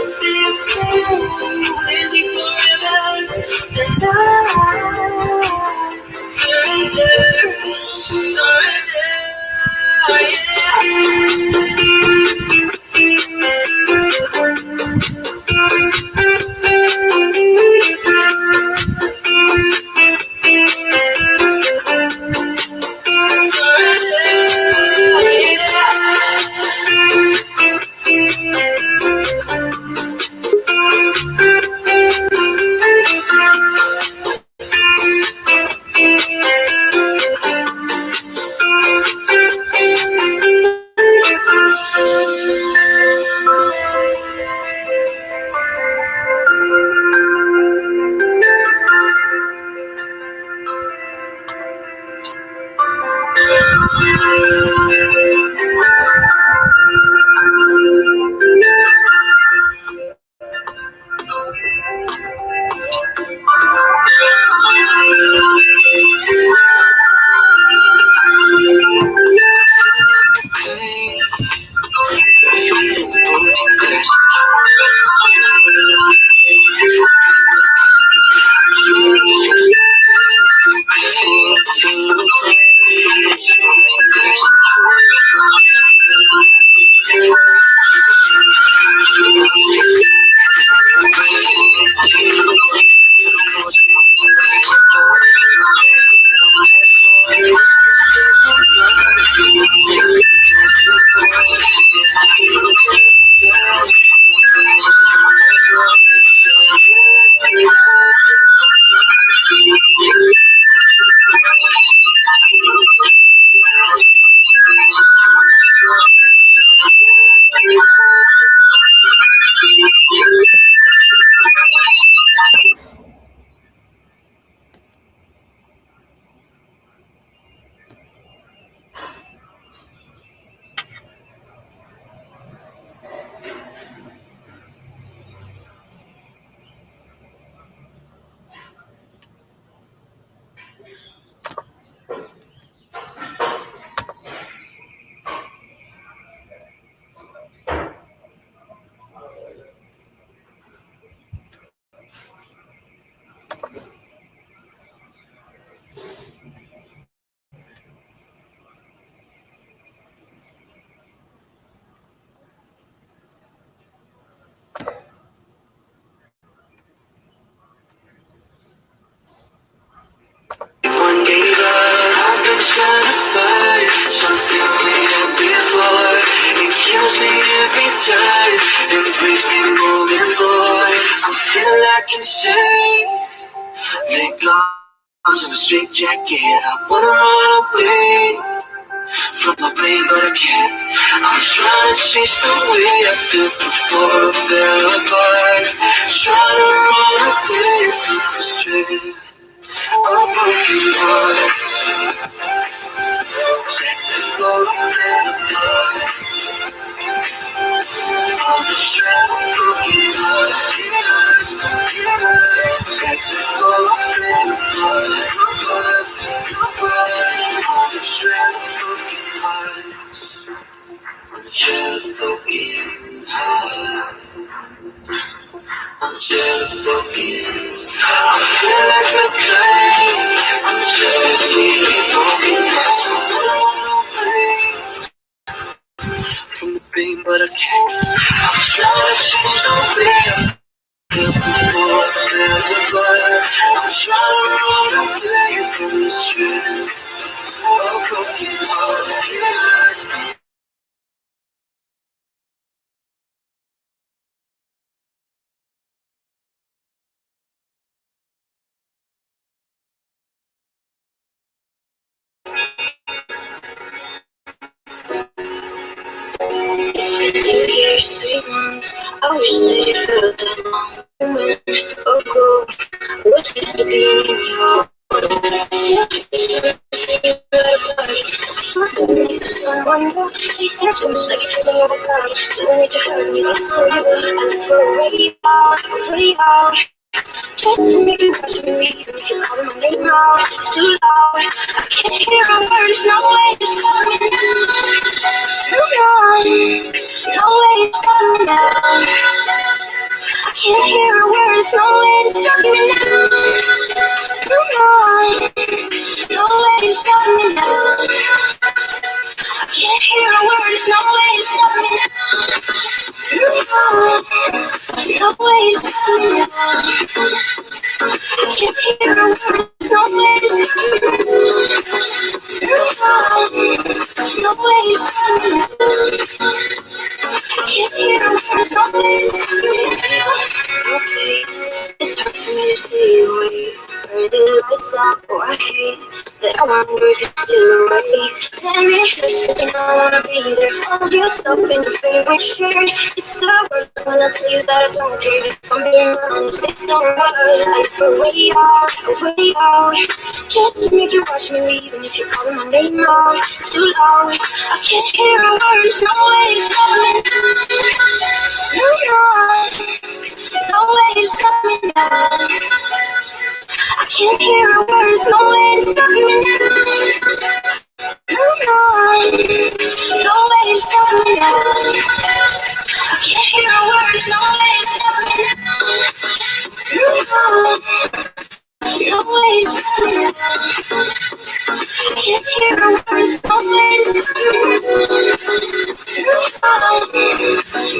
say stay with me forever, and I surrender, in a straight jacket, I wanna run away from my pain, but I can't. I'm trying to change the way I feel before I fell apart. Trying to run away from the strain of broken hearts. Before I fell apart, all the strength of broken hearts. Before I fell apart, all the strength of broken hearts. On the trail of broken hearts. On the trail of broken hearts. I feel like we're blind. On the trail of feeling broken hearts. I wanna run away from the pain, but I can't. I'm trying to change the way I feel before I fell apart. I'm trying to run away from the truth of broken hearts. It's been 2 years, 3 months. I wish that it felt that long. Ago, what's used to be in your wonder. These sense moves like you're choosing over God. Doing it to hurt me, that's so you. I look for a way out. Just to make you question me. If you're calling my name out, it's too loud. I can't hear our words, no way to slow me down. No way to slow me down. can't hear a word, there's no way to stop me now. No way to stop me now. I can't hear a word, there's no way to stop me now. No way to stop me now. I can't hear a word, there's no way to stop me now. No way to stop me now. I can't hear a word, there's no way to stop me now. Oh please, it's hard for me to stay away. Burn the lights out, oh I hate that. I wonder if you're still awake. Tell me just when I wanna be there. I'm dressed up in your favorite shirt. It's the worst when I tell you that I don't care. If I'm being honest, it don't work. I feel way out, just to make you watch me leave. And if you're calling my name out, it's too loud. I can't hear a word, there's no way to stop me now. No way to stop me now. I can't hear a word, there's no way to stop me now. No way to stop me now. I can't hear a word, there's no way to stop me now. No way to stop me now. I can't hear a word, there's no way to stop me now.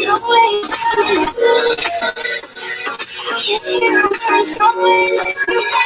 No way to stop me now. I can't hear a word, there's no way to stop me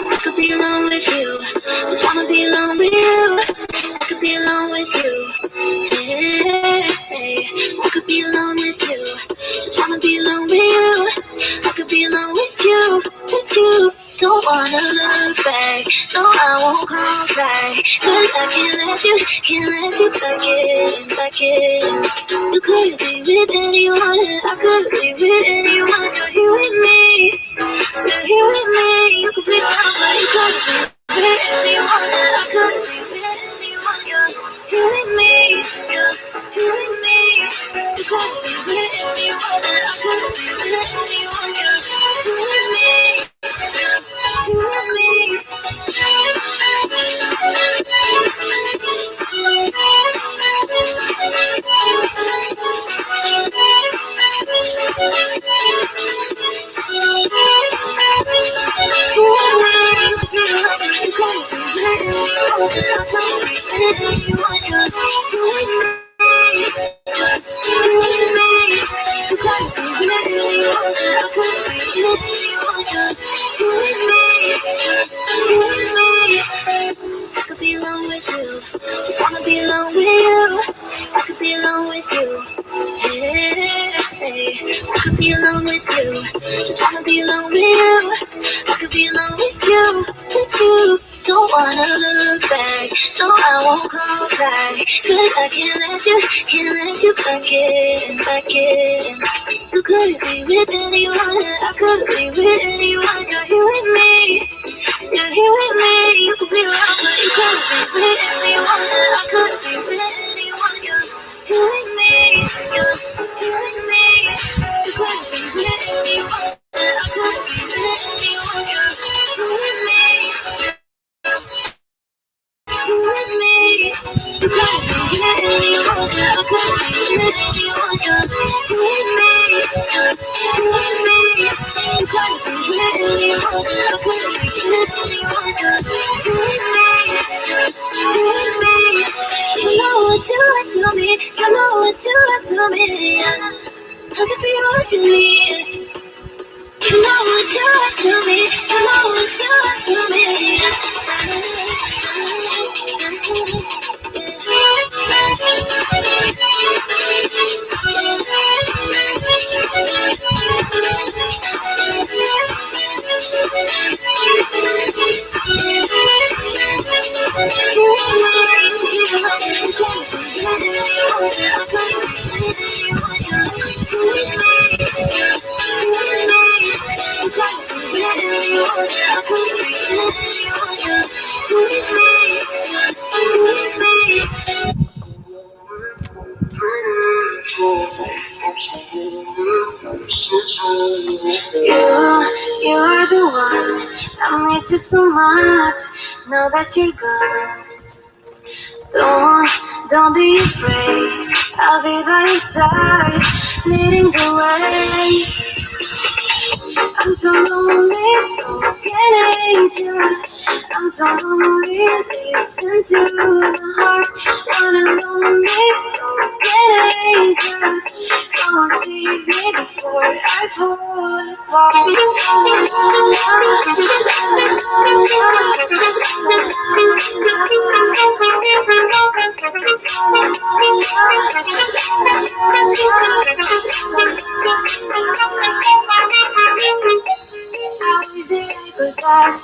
I could be alone with you, just wanna be alone with you. I could be alone with you, hey. I could be alone with you, just wanna be alone with you. I could be alone with you, with you. Don't wanna look back, no I won't call back. Cause I can't let you back in. You could be with anyone, I could be with anyone. You're here with me. You're here with me. You could be around, but you could be with anyone. I could be with anyone. You're here with me. You're here with me. You could be with anyone. I could be with anyone. You're here with me. You're here with me. I could be alone with you, just wanna be alone with you. I could be alone with you, hey. I could be alone with you, just wanna be alone with you. I could be alone with you, with you. Don't wanna look back, no I won't call back. Cause I can't let you back in. You couldn't be with anyone, I couldn't be with anyone. You're here with me, you're here with me. You could be around, but you couldn't be with anyone. I couldn't be with anyone. You're here with me, you're here with me. You couldn't be with anyone. I couldn't be with anyone. You're here with me. You're with me. You couldn't be with anyone. I couldn't be with anyone. You're with me. You're with me. You couldn't be with anyone. I couldn't be with anyone. You're with me. You're with me. You know what you are to me. You know what you are to me. I could be what you need. You know what you are to me. You know what you are to me. You are the one. I miss you so much. Now that you're gone, don't be afraid. I'll be by your side, leading the way. I'm so lonely, broken angel. I'm so lonely, listen to my heart. What a lonely, broken angel. Come on, save me before I fall I wish that I could touch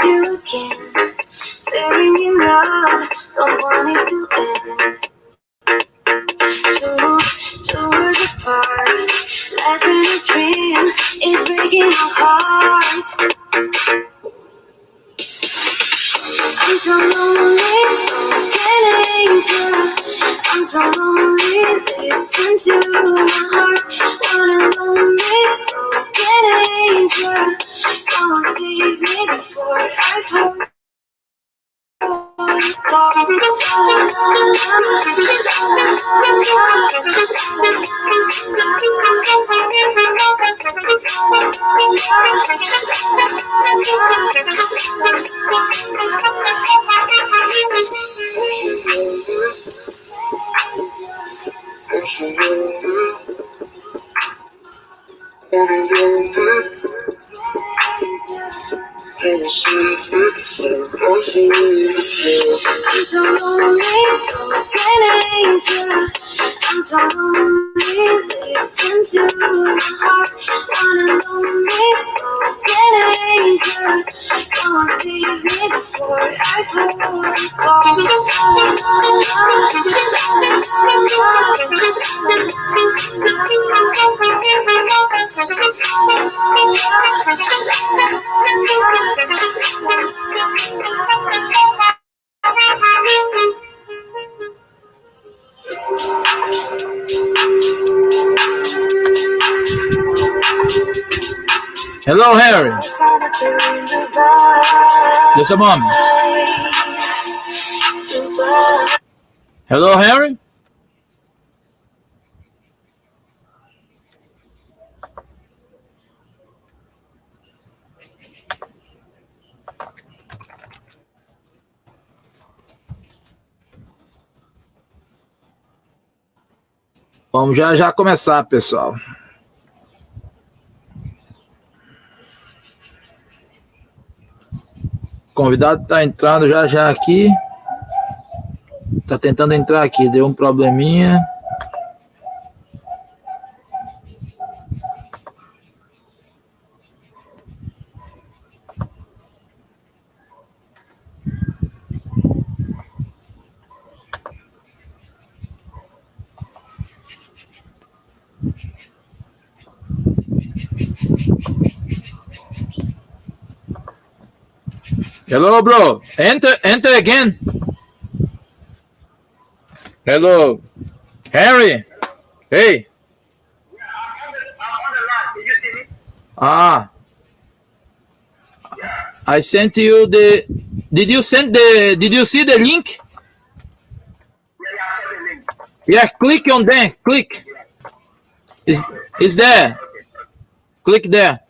you again. Feeling in love, don't want it to end. Two words apart, less than a dream, is breaking my heart. I'm so lonely, broken angel. I'm so lonely, listen to my heart. What a lonely, broken angel. Come on, save me before I fall. I'm so lonely, broken angel. I'm so lonely, listen to my heart. What a lonely, broken angel. Come on, save me before I Hello, Harry. Just a moment. Hello, Harry. Vamos já começar, pessoal. O convidado está entrando já aqui. Está tentando entrar aqui, deu um probleminha. Hello, bro. Enter again. Hello, Harry. Hey. I sent you the. Did you see the link? Yeah, click on that. Click. Is there? Click there.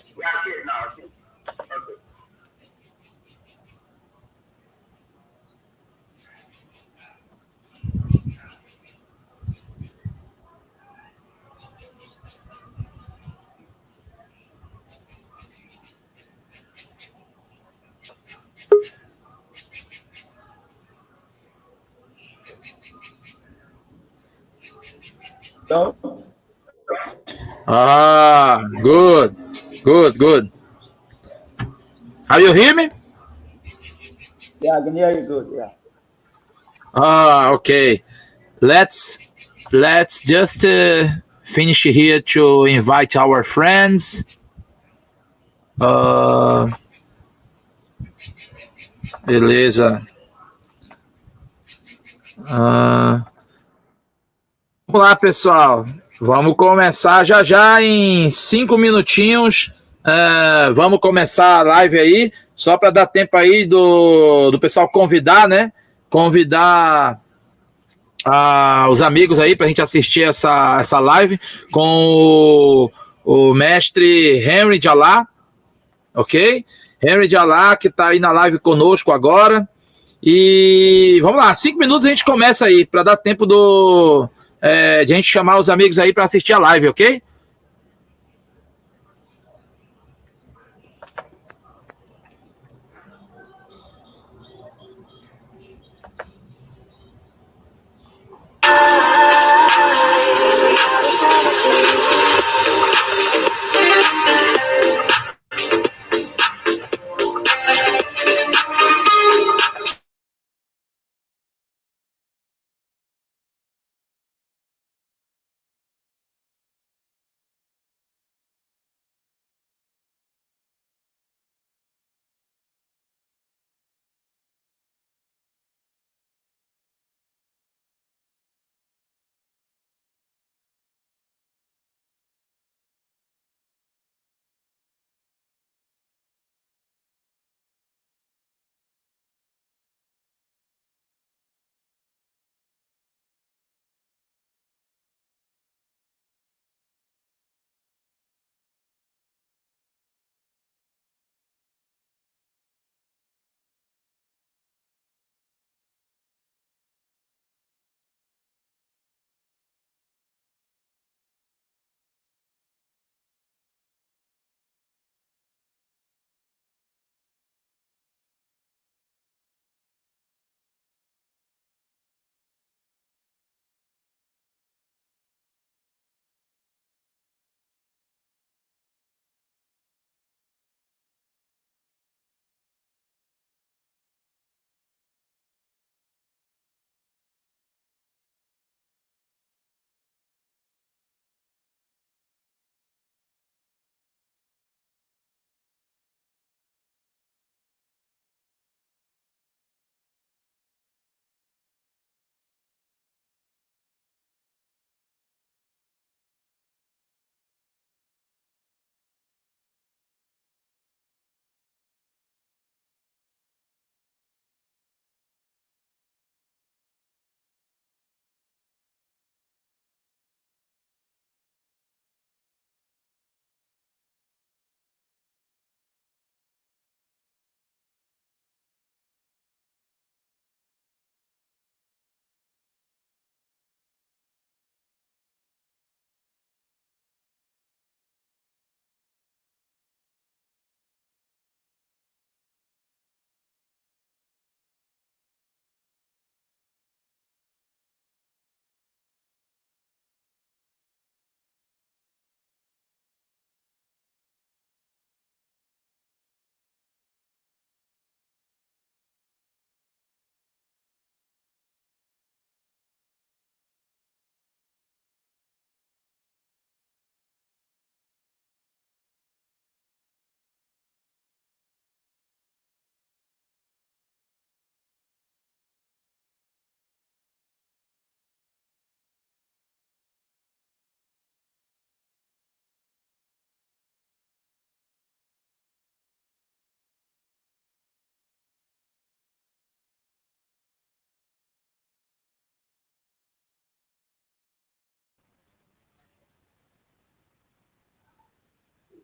Good. Are you hear me? Yeah, I can hear you good. Yeah. Okay. Let's just finish here to invite our friends. Beleza. Vamos lá, pessoal. Vamos começar já já em 5 minutinhos. Vamos começar a live aí, só para dar tempo aí do pessoal convidar, né? Convidar os amigos aí para a gente assistir essa live com o mestre Henry Jallah, ok? Henry Jallah, que está aí na live conosco agora. E vamos lá, 5 minutos a gente começa aí, para dar tempo de a gente chamar os amigos aí para assistir a live, ok?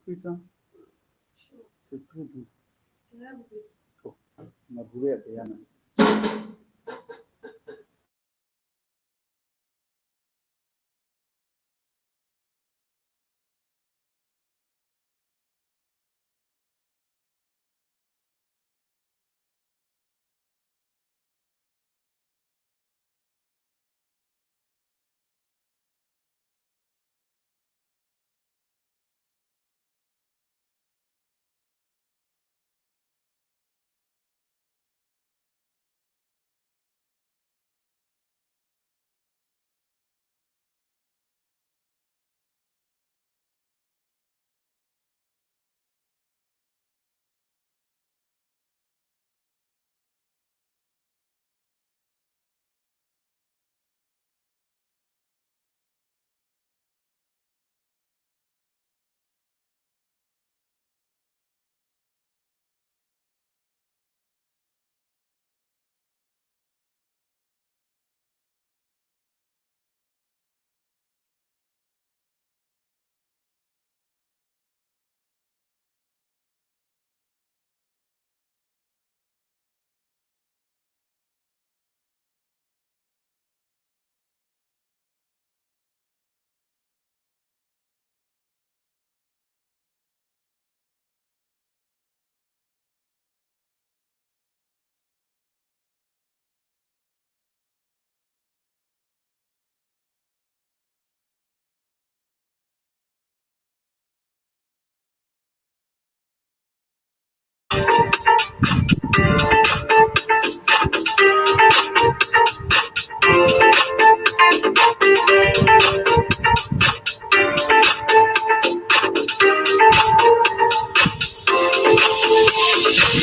Então, c'est tout doux. Ma bouée,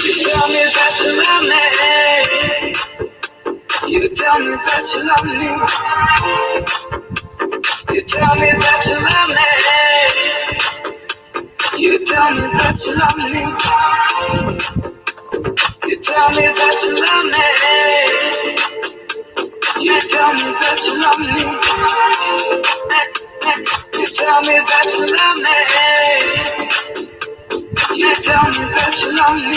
You tell me that you love me. You tell me that you love me. You tell me that you love me. You tell me that you love me. You tell me that you love me. You tell me that you love me. You tell me that you love me.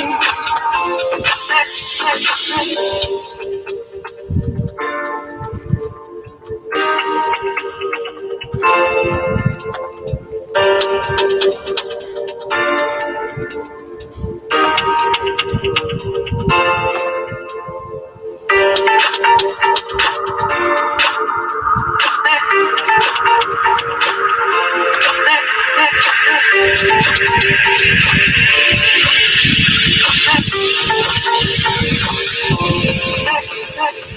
You tell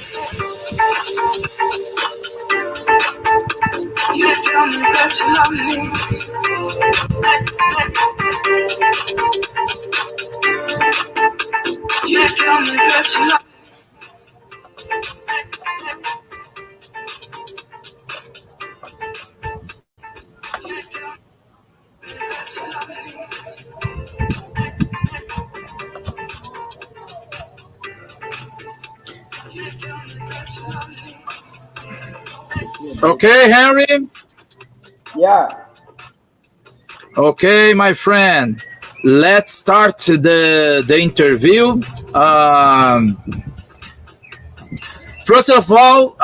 me that you love me. You tell me that you love me. You tell me that you love Yeah, bro. Okay, Henry. Yeah. Okay, my friend. Let's start the interview. Um, First of all,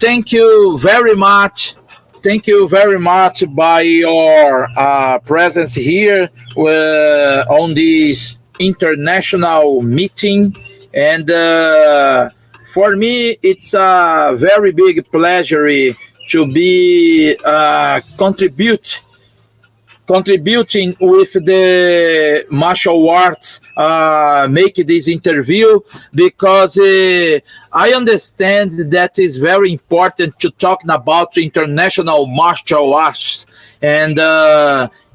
thank you very much. Thank you very much by your presence here on this international meeting. And for me, it's a very big pleasure to be contributing with the martial arts make this interview because I understand that is very important to talking about international martial arts and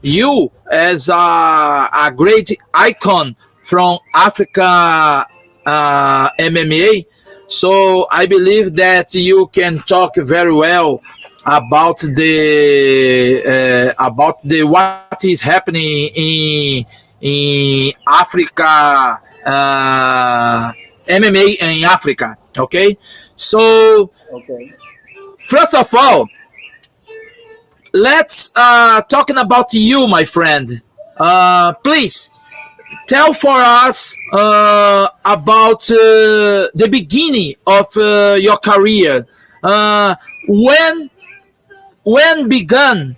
you as a great icon from Africa MMA. So I believe that you can talk very well about the what is happening in Africa, MMA in Africa. Okay, so Okay. first of all, let's talking about you, my friend. Please tell for us about the beginning of your career. Uh, when began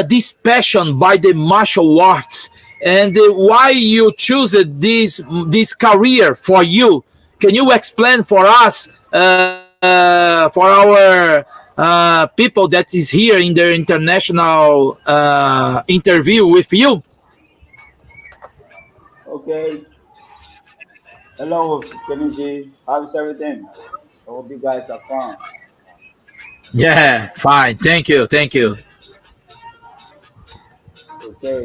this passion by the martial arts and why you choose this career for you? Can you explain for us, for our people that is here in the international interview with you? Okay. Hello, Kenichi. How's everything? I hope you guys are fine. Yeah, fine. Thank you. Okay,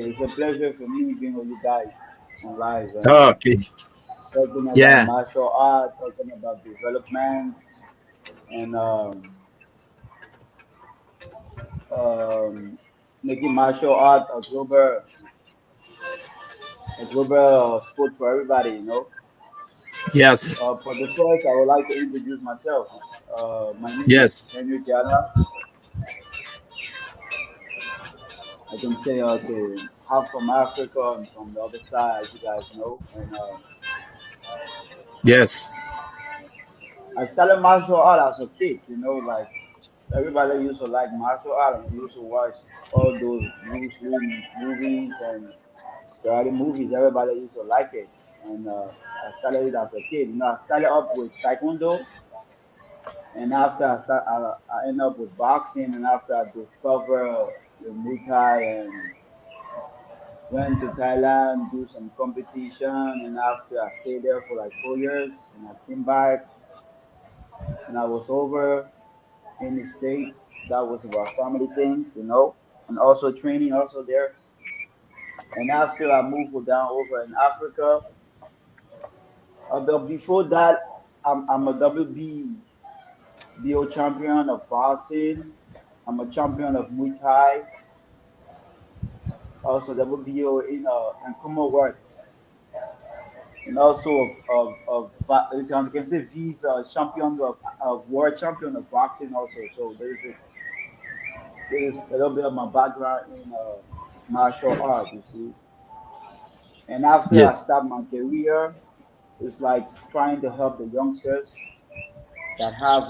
it's a pleasure for me being with you guys on live and Okay. talking about Yeah. martial art, talking about development, and um, making martial art a global sport for everybody. Yes. For the first, I would like to introduce myself. My name is Yes. Henry Jallah. I can say, okay, half from Africa and from the other side, as you guys know. And Yes. I started martial art as a kid, like everybody used to like martial art and we used to watch all those Bruce Lee movies and karate movies. Everybody used to like it. And I started it as a kid. I started up with Taekwondo. And after I ended up with boxing. And after I discovered the Muay Thai and Went to Thailand, do some competition, and after I stayed there for like 4 years, and I came back, and I was over in the state. That was about family things, and also training also there. And after I moved down over in Africa, but before that, I'm a WBO champion of boxing. I'm a champion of Muay Thai, also WBO in Commonwealth, and also you can say he's a champion of world champion of boxing also. So there's a little bit of my background in martial art, you see. And after I Yes. start my career, it's like trying to help the youngsters that have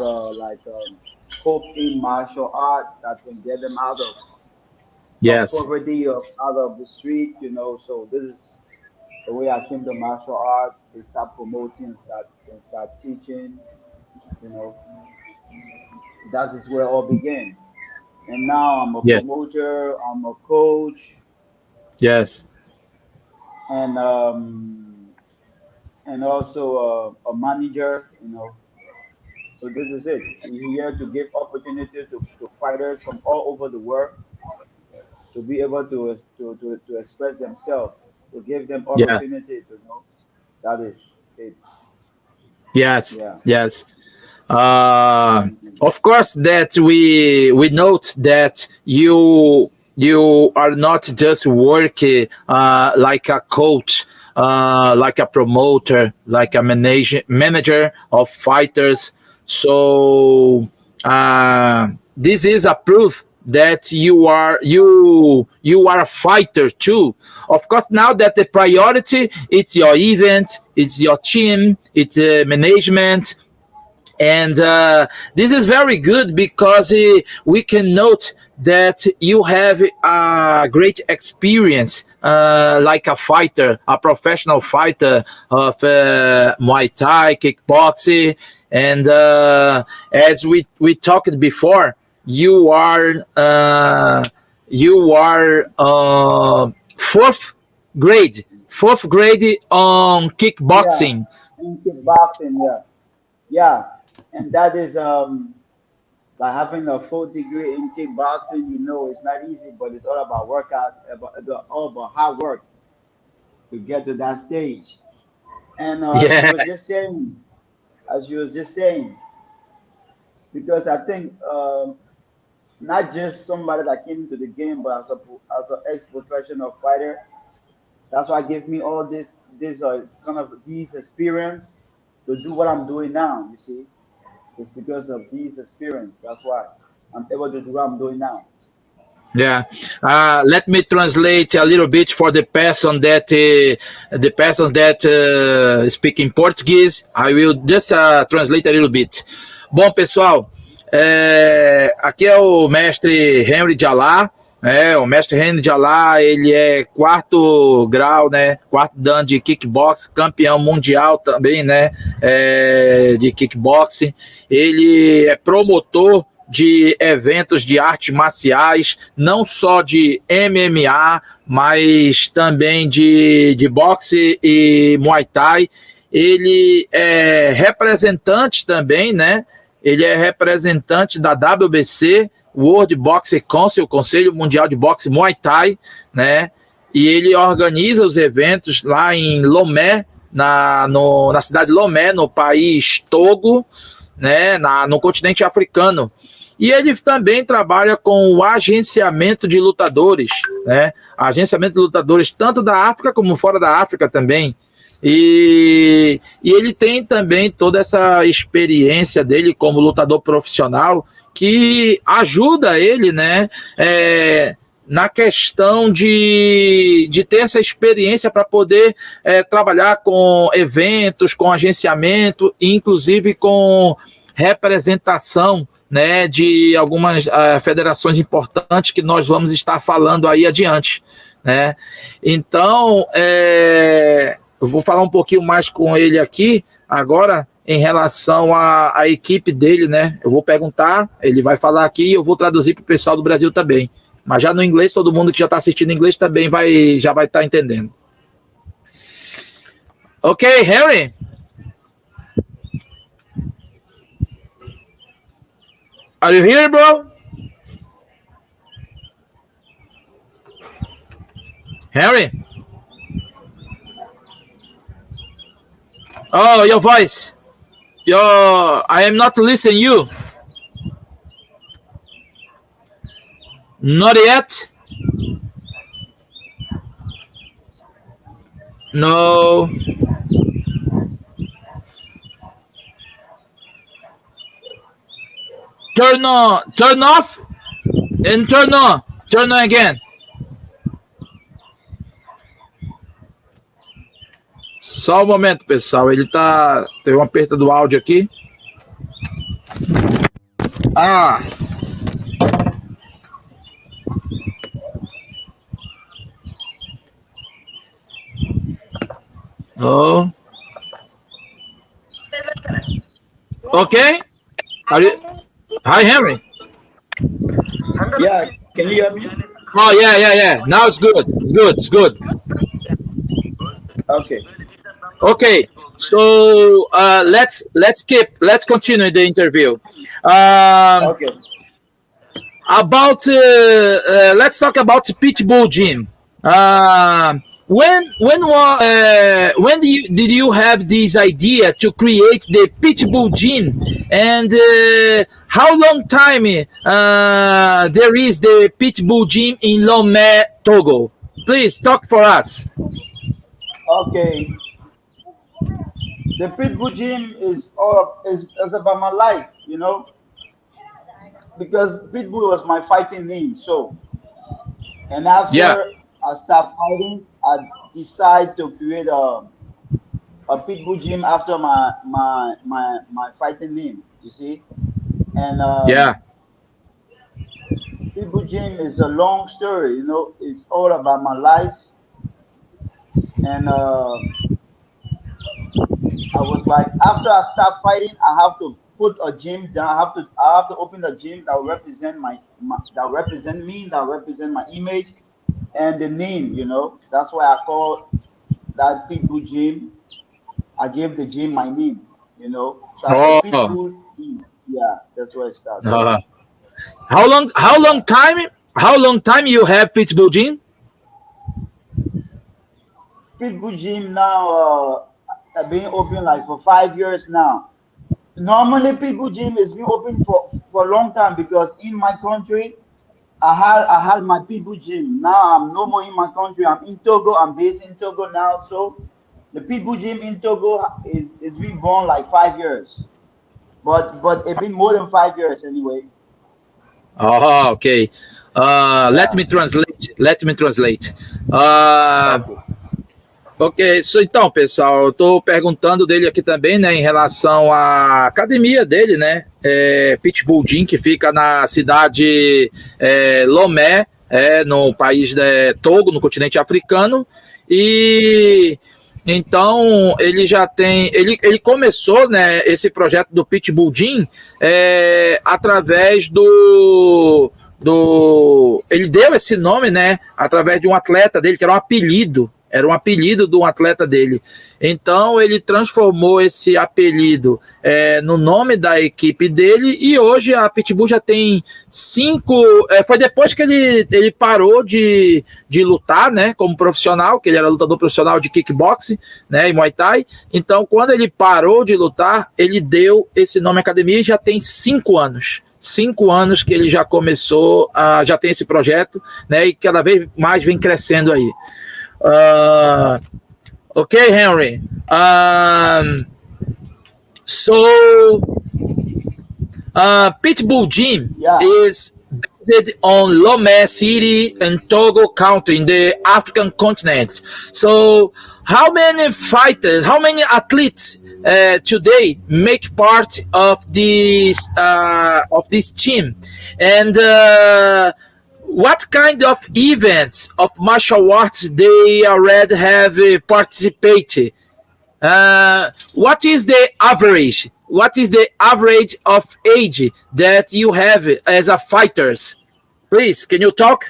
hope in martial art that can get them out of Yes. poverty, out of the street. So this is the way I came to martial art. They start promoting, start teaching. You know, that is where it all begins. And now I'm a Yes. promoter, I'm a coach, Yes. and also a manager. So this is it. We're here to give opportunity to fighters from all over the world to be able to express themselves, to give them Yeah. opportunity to know. That is it. Yes. Yeah. Yes. Mhm. Of course, that we note that you are not just working like a coach, like a promoter, like a manager of fighters. So this is a proof that you are a fighter too. Of course, now that the priority it's your event, it's your team, it's management, and this is very good because we can note that you have a great experience like a fighter, a professional fighter of Muay Thai, kickboxing, and as we talked before, you are fourth grade on Yeah. kickboxing. And kickboxing, yeah. Yeah. And that is like having a full degree in kickboxing, it's not easy, but it's all about workout, all about hard work to get to that stage. And Yeah. as you were just saying, because I think not just somebody that came into the game, but as an ex-professional fighter, that's why gave me all this kind of these experience to do what I'm doing now. You see, it's because of these experience. That's why I'm able to do what I'm doing now. Yeah, let me translate a little bit for the persons that speak in Portuguese. I will just translate a little bit. Bom, pessoal, aqui é o mestre Henry Jallah. O mestre Henry Jallah, ele é quarto grau, né? Quarto dan de kickbox, campeão mundial também, né? De kickboxing. Ele é promotor de eventos de artes marciais, não só de MMA, mas também de boxe e Muay Thai. Ele é representante também, né? Ele é representante da WBC, World Boxing Council, Conselho Mundial de Boxe Muay Thai, né? E ele organiza os eventos lá em Lomé, na cidade de Lomé, no país Togo, né? No continente africano. E ele também trabalha com o agenciamento de lutadores, né? Agenciamento de lutadores tanto da África como fora da África também. E ele tem também toda essa experiência dele como lutador profissional que ajuda ele, né? Na questão de ter essa experiência para poder trabalhar com eventos, com agenciamento, inclusive com representação, né, de algumas federações importantes que nós vamos estar falando aí adiante, né? Então, eu vou falar um pouquinho mais com ele aqui agora em relação à equipe dele, né? Eu vou perguntar, ele vai falar aqui e eu vou traduzir para o pessoal do Brasil também. Mas já no inglês, todo mundo que já está assistindo em inglês também já vai estar entendendo. Ok, Henry? Are you here, bro? Henry? Oh, your voice. I am not listening you. Not yet. No. Turn on, turn off, and turn on. Turn on again. Só um momento, pessoal. Teve uma perda do áudio aqui. Oh. Okay. Hi, Henry. Yeah, can you hear me? Oh, yeah. Now it's good. It's good. Okay. So let's continue the interview. Okay. Let's talk about Pitbull Gym. When did you have this idea to create the Pitbull Gym, and how long time there is the Pitbull Gym in Lomé, Togo? Please talk for us. Okay. The Pitbull Gym is about my life, you know, because Pitbull was my fighting name. So, and after I start fighting, I decide to create a Pitbull Gym after my fighting name. You see, and Pitbull Gym is a long story. You know, it's all about my life, and I was like, after I start fighting, I have to put a gym down. I have to open a gym that will represent that represent me, that represent my image and the name. You know, that's why I call that Pitbull Gym. I gave the gym my name. You know, so Pitbull Gym. Yeah, that's where it started. How long time you have Pitbull Gym? Pitbull Gym now. I've been open like for 5 years now. Normally, Pitbull Gym has been open for a long time because in my country, I had my Pitbull Gym. Now I'm no more in my country. I'm in Togo. I'm based in Togo now. So the Pitbull Gym in Togo is been born like 5 years, but it's been more than 5 years anyway. Oh, okay. Let me translate. Ok, então, pessoal, eu tô perguntando dele aqui também, né, em relação à academia dele, né, Pitbull Gym, que fica na cidade Lomé, no país Togo, no continente africano, e então ele já tem, ele começou, né, esse projeto do Pitbull Gym através ele deu esse nome, né, através de um atleta dele, que era um apelido de um atleta dele. Então ele transformou esse apelido no nome da equipe dele, e hoje a Pitbull já tem 5. Foi depois que ele parou de lutar, né, como profissional, que ele era lutador profissional de kickboxing, né, e Muay Thai. Então, quando ele parou de lutar, ele deu esse nome à academia, e já tem 5 anos. 5 anos que ele já começou, já tem esse projeto, né, e cada vez mais vem crescendo aí. Okay, Henry. So Pitbull Gym is based on Lomé City in Togo Country in the African continent. So how many athletes today make part of this team, and what kind of events of martial arts they already have participated? What is the average? What is the average of age that you have as a fighters? Please, can you talk?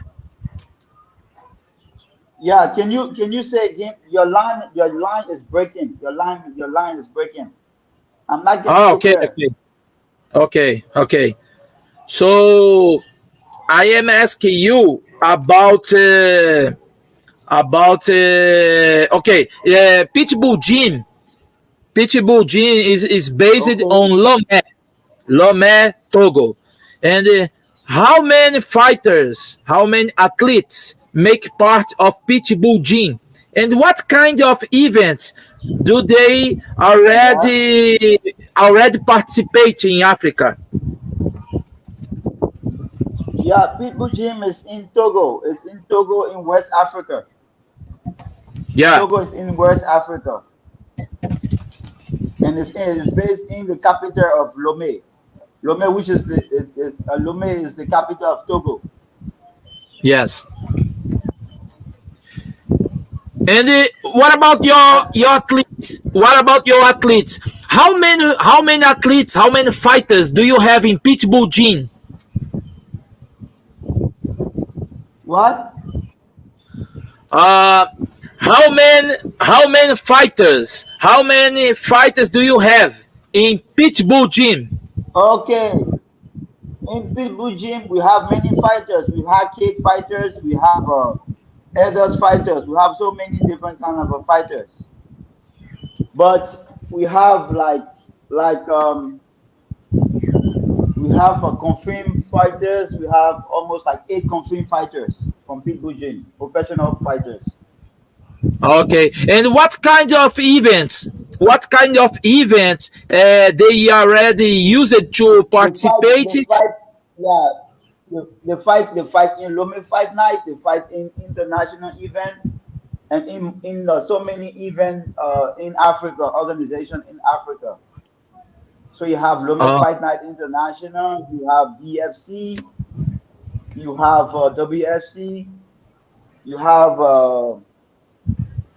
Yeah, can you say again? Your line is breaking. Your line is breaking. I'm not getting Oh, you okay, clear. okay, okay. So I am asking you okay, Pitbull Gym. Pitbull Gym is based Okay. on Lomé, Togo. And how many athletes make part of Pitbull Gym? And what kind of events do they Yeah. already participate in Africa? Yeah, Pitbull Gym is in Togo. It's in Togo in West Africa. Yeah. Togo is in West Africa, and it's based in the capital of Lomé. Lomé, which is Lomé is the capital of Togo. Yes. And what about And your athletes? What about your athletes? How many athletes? How many fighters do you have in Pitbull Gym? what? Uh, how many fighters? How many fighters do you have in Pitbull Gym? Okay. In Pitbull Gym, we have many fighters. We have cage fighters. We have elders fighters. We have so many different kind of fighters. But we have we have confirmed fighters. We have almost like 8 confirmed fighters from Pitbull Gym, professional fighters. Okay, and what kind of events? What kind of events they already used to They participate? fight, yeah. They fight in Lome Fight Night. They fight in international event and in so many event in Africa, organization in Africa. So you have Lome Uh, Fight Night International. You have BFC. You have WFC. You have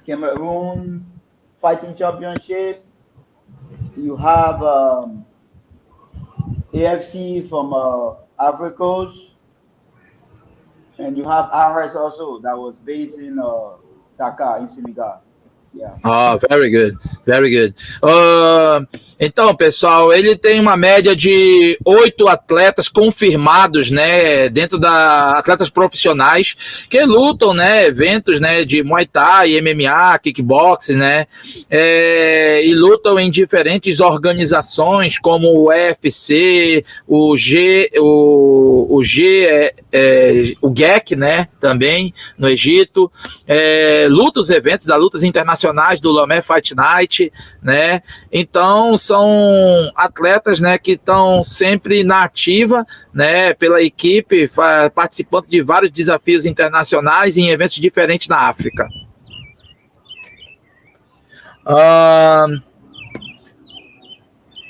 Cameroon Fighting Championship. You have AFC from Africa, and you have RS also that was based in Dakar in Senegal. Yeah. Ah, very good, very good. Então, pessoal, ele tem uma média de 8 atletas confirmados, né, dentro da atletas profissionais que lutam, né, eventos, né, de Muay Thai, MMA, kickboxing, né, e lutam em diferentes organizações como o UFC, o GEC, né, também no Egito, luta os eventos da lutas internacionais do Lomé Fight Night, né? Então são atletas, né, que estão sempre na ativa, né, pela equipe, participando de vários desafios internacionais em eventos diferentes na África.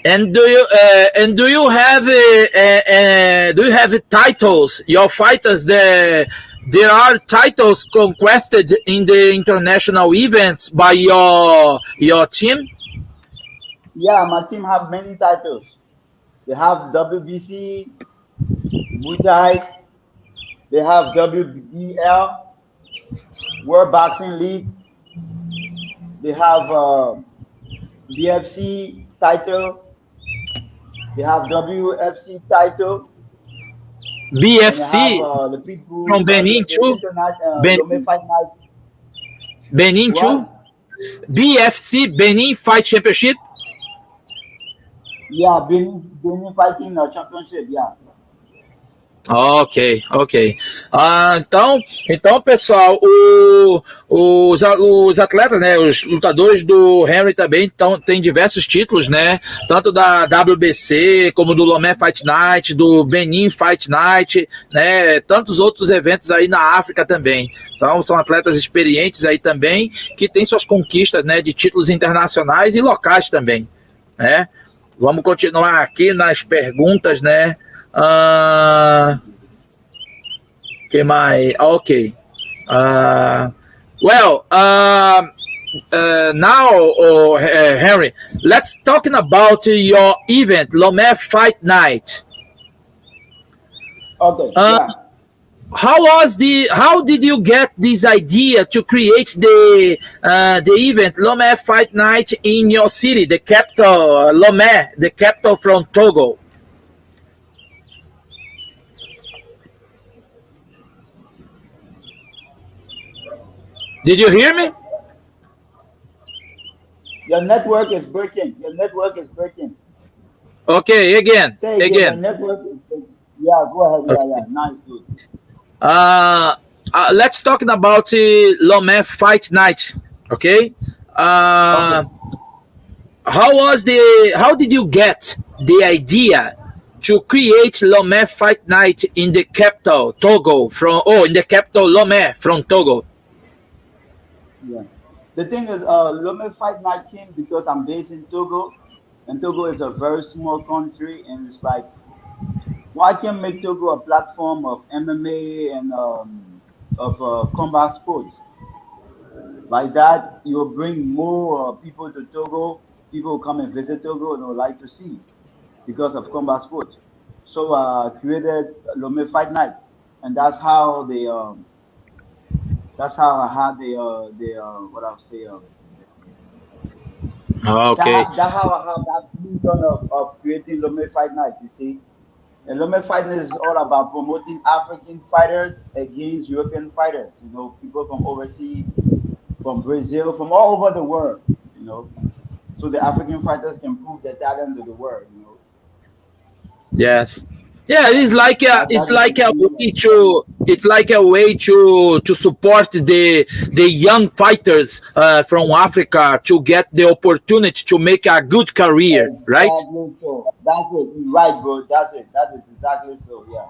And do you have titles? Your fighters there are titles conquested in the international events by your team? Yeah, my team have many titles. They have WBC, Muay Thai. They have WBL, World Boxing League. They have BFC title. They have WFC title. And they have BFC the people from Benin the too. international Lome Benin, Fight Night. Benin too. What? BFC Benin Fight Championship. Yeah, Benin fighting championship. Yeah. Ok. Então, pessoal, os atletas, né, os lutadores do Henry também têm diversos títulos, né, tanto da WBC como do Lomé Fight Night, do Benin Fight Night, né, tantos outros eventos aí na África também. Então, são atletas experientes aí também que têm suas conquistas, né, de títulos internacionais e locais também, né. Vamos continuar aqui nas perguntas, né. Que mais? Ok. Now, Henry, let's talking about your event, Lomé Fight Night. Okay. Uh, Yeah. how did you get this idea to create the event Lomé Fight Night in your city, the capital, Lomé, the capital from Togo? Did you hear me? Your network is breaking. Your network is breaking. Okay, again, Say again. Your again. network is breaking. Yeah, go ahead. Yeah, Okay. yeah. Nice, good. Let's talking about Lomé Fight Night. Okay. Okay. Uh, how did you get the idea to create Lomé Fight Night in the capital Togo in the capital Lomé from Togo? Yeah. The thing is, Lome Fight Night came because I'm based in Togo, and Togo is a very small country, and it's like, why can't make Togo a platform of MMA and of combat sports? Like that, you'll bring more people to Togo. People will come and visit Togo and they'll like to see because of combat sports. So created Lome Fight Night, and that's how I had the what I'll say Okay. that how I have that vision of creating Lome Fight Night. You see, and Lome Fight Night is all about promoting African fighters against European fighters. You know, people from overseas, from Brazil, from all over the world. You know, so the African fighters can prove their talent to the world. You know, Yes. Yeah, it's that is the like a vision way of to support the young fighters from Africa to get the opportunity to make a good career, right? exactly so. That's it. You're right, bro. That's it. That is exactly so. Yeah.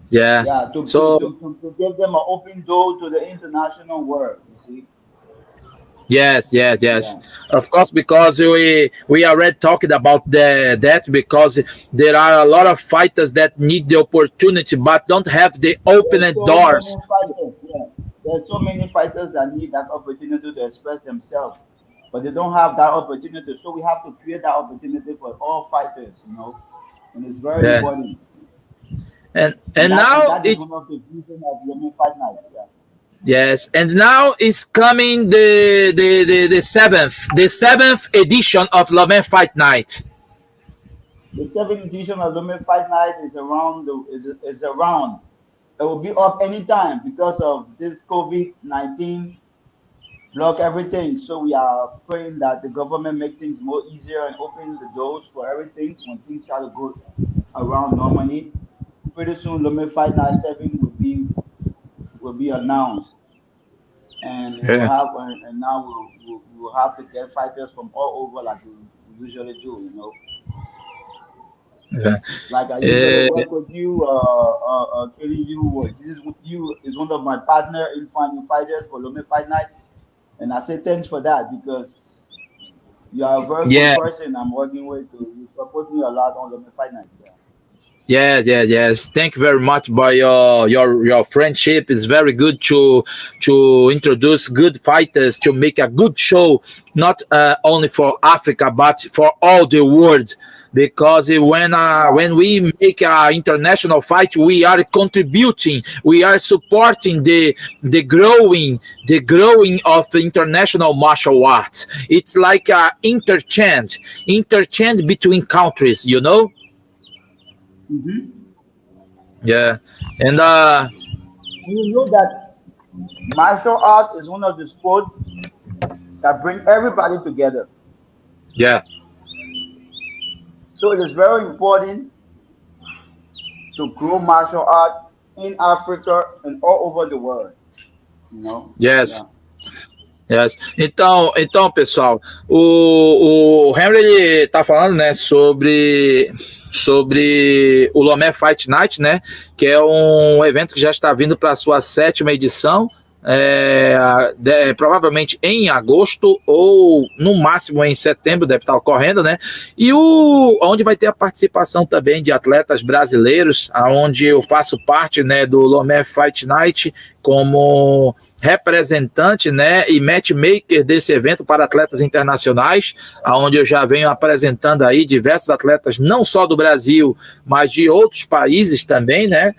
Yeah. Yeah, So to give them an open door to the international world, you see. yes, yes, yes. Yeah. Of course, because we already talked about that because there are a lot of fighters that need the opportunity but don't have the There's open so doors. many fighters, yeah. There's so many fighters that need that opportunity to express themselves, but they don't have that opportunity. So we have to create that opportunity for all fighters, you know, and it's very Yeah. important. And And now that is it one of the vision of Yemen Fight Night. Yeah. yes, and now is coming the seventh edition of Lomé Fight Night. The seventh edition of Yemen Fight Night is around. It will be up anytime because of this COVID-19 block everything. So we are praying that the government make things more easier and open the doors for everything when things start to go around normally. Pretty soon, Lome Fight Night 7 will be announced, and it will Yeah. have and now we'll have to get fighters from all over like we usually do. You know, Yeah. like I usually Uh, work with you. Training you was this is you is one of my partner in finding fighters for Lome Fight Night, and I say thanks for that because you are a very good yeah. person I'm working with. You support me a lot on the fight night. Yeah. Yes, yes, yes. Thank you very much by your friendship. It's very good to introduce good fighters to make a good show, not only for Africa but for all the world. Because Yeah. when we make an international fight, we are contributing, we are supporting the growing of international martial arts. It's like a interchange between countries. You know. Mm-hmm. Yeah, and And you know that martial art is one of the sports that bring everybody together. yeah, So it is very important to grow martial art in Africa and all over the world. You know? yes, Yeah. yes. Então, pessoal, o Henry ele tá falando, né, sobre o Lomé Fight Night, né, que é um evento que já está vindo para a sua sétima edição. Provavelmente em agosto ou no máximo em setembro deve estar ocorrendo, né? E onde vai ter a participação também de atletas brasileiros, aonde eu faço parte, né, do Lomé Fight Night como representante, né, e matchmaker desse evento para atletas internacionais, onde eu já venho apresentando aí diversos atletas, não só do Brasil, mas de outros países também, né,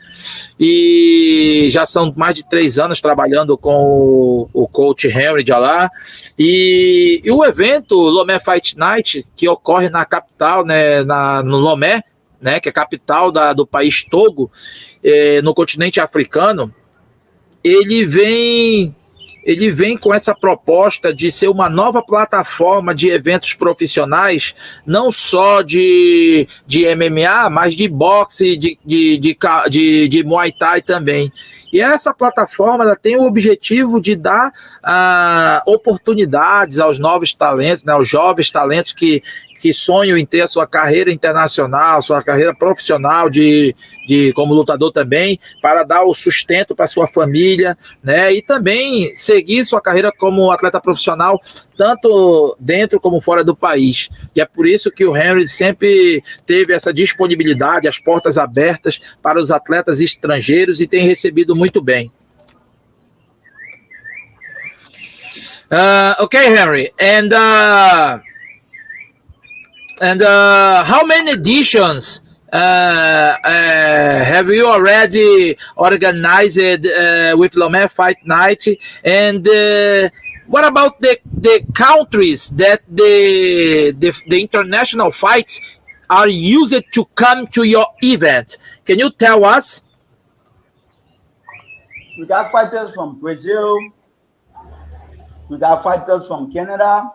e já são mais de 3 anos trabalhando com o coach Henry Jallah, e o evento Lomé Fight Night, que ocorre na capital, né, no Lomé, né, que é a capital do país Togo, no continente africano, ele vem com essa proposta de ser uma nova plataforma de eventos profissionais, não só de MMA, mas de boxe, de Muay Thai também. E essa plataforma ela tem o objetivo de dar oportunidades aos novos talentos, né, aos jovens talentos que sonham em ter a sua carreira internacional, sua carreira profissional como lutador também, para dar o sustento para sua família, né, e também seguir sua carreira como atleta profissional, tanto dentro como fora do país. E é por isso que o Henry sempre teve essa disponibilidade, as portas abertas para os atletas estrangeiros e tem recebido muito bem. Okay, Henry, and how many editions have you already organized with Lomé Fight Night? And what about the countries that the international fights are used to come to your event? Can you tell us? We got fighters from Brazil. We got fighters from Canada,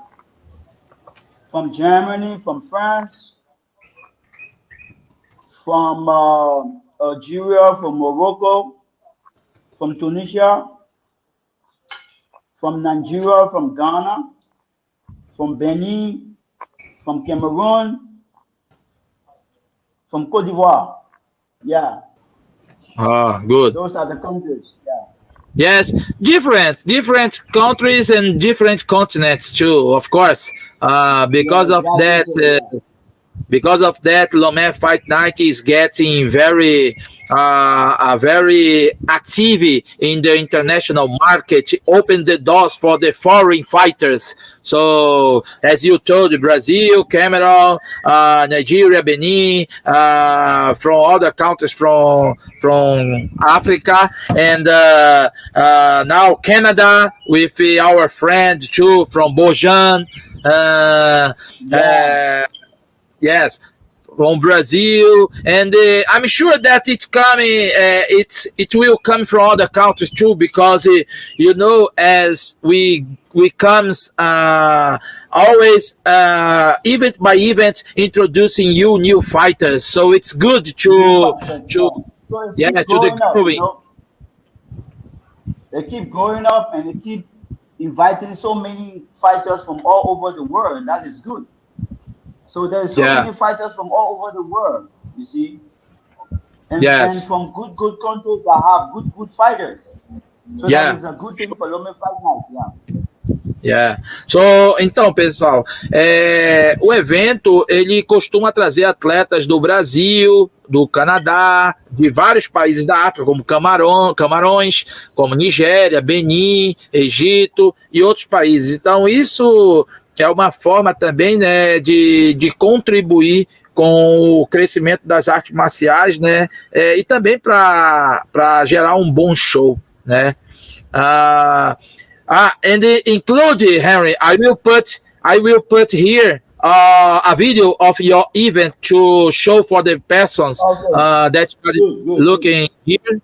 from Germany, from France, from Algeria, from Morocco, from Tunisia, from Nigeria, from Ghana, from Benin, from Cameroon, from Côte d'Ivoire. Yeah. Ah, good. Those are the countries. Yeah. Yes, different countries and different continents too, of course. Because of that, Lomé Fight Night is getting very active in the international market, open the doors for the foreign fighters. So, as you told, Brazil, Cameroon, Nigeria, Benin, from other countries from Africa, and now Canada with our friend too from Bojan. Yes, from Brazil, and I'm sure that it's coming. It will come from other countries too, because as we comes always event by event introducing new fighters. So it's good to the growing. They keep growing up and they keep inviting so many fighters from all over the world, and that is good. So there's so many fighters from all over the world, you see, and from good countries that have good fighters. So that is a good thing for Lomé Fight Night. So, então, pessoal, o evento ele costuma trazer atletas do Brasil, do Canadá, de vários países da África, como Camarões, como Nigéria, Benin, Egito e outros países. Então, isso é uma forma também, né, de contribuir com o crescimento das artes marciais, né, e também para gerar um bom show, né. And include, Henry, I will put here a video of your event to show for the persons that are looking here.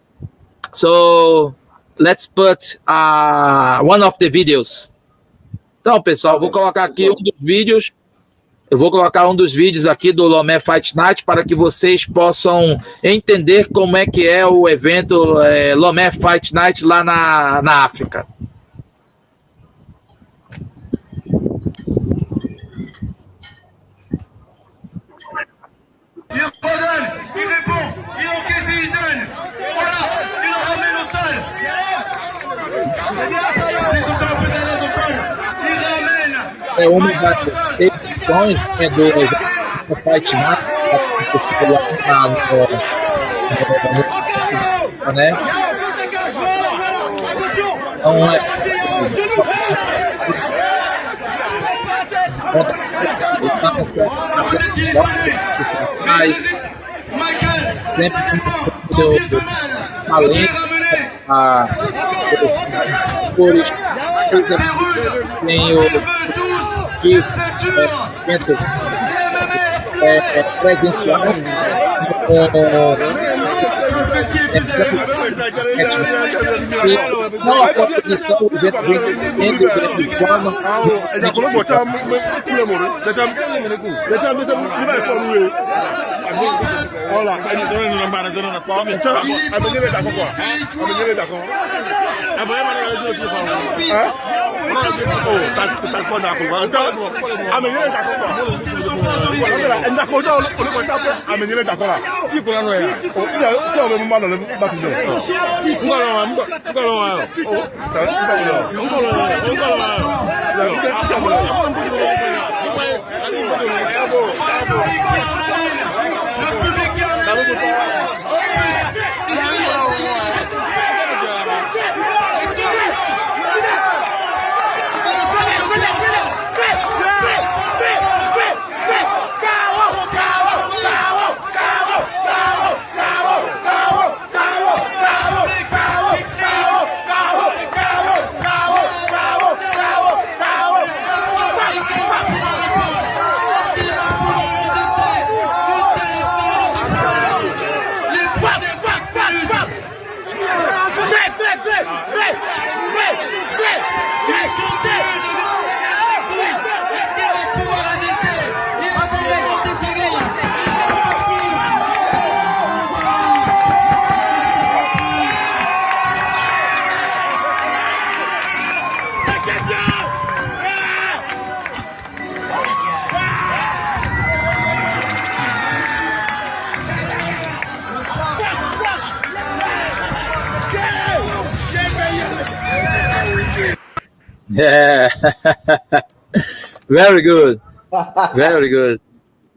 So let's put one of the videos. Então, pessoal, vou colocar aqui um dos vídeos. Eu vou colocar um dos vídeos aqui do Lomé Fight Night para que vocês possam entender como é que é o evento Lomé Fight Night lá na África. Il redonne, il répond, il encaisse et il donne. Voilà, il le ramène au sol. C'est son peu d'aller au sol. Il ramène. É uma das edições do Fight Night, né? Então, mas sempre com seu talento, os cores, tem o que presencial e só a competição dentro de forma Yeah. Very good. Very good.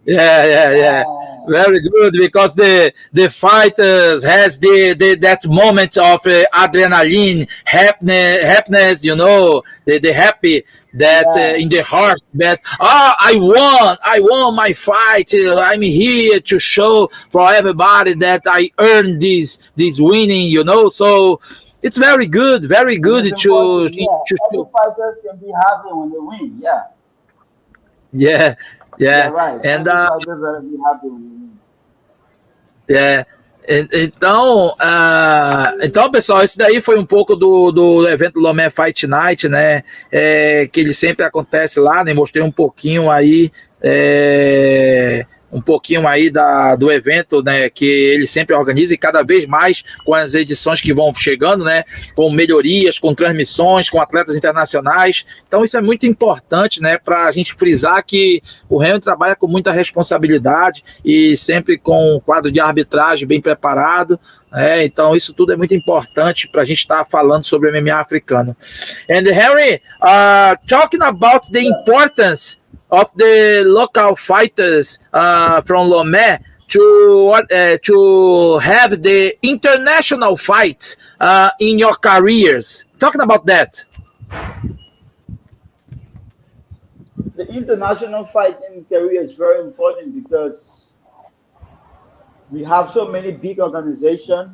Yeah. Very good because the fighters has the that moment of adrenaline, happiness, the happy that in the heart that I won my fight. I'm here to show for everybody that I earned this winning. So it's very good to Every show. fighter can be happy when they win. Yeah. You're right. And Every fighter will be happy when they win. Então, pessoal, esse daí foi um pouco do evento Lomé Fight Night, né? Que ele sempre acontece lá, né? Mostrei um pouquinho aí, do evento, né? Que ele sempre organiza e cada vez mais com as edições que vão chegando, né? Com melhorias, com transmissões, com atletas internacionais. Então, isso é muito importante, né? Para a gente frisar que o Henry trabalha com muita responsabilidade e sempre com um quadro de arbitragem bem preparado. Então, isso tudo é muito importante para a gente estar falando sobre o MMA africano. And Henry, talking about the importance of the local fighters from Lomé to have the international fights in your careers. Talking about that. The international fighting career is very important because we have so many big organizations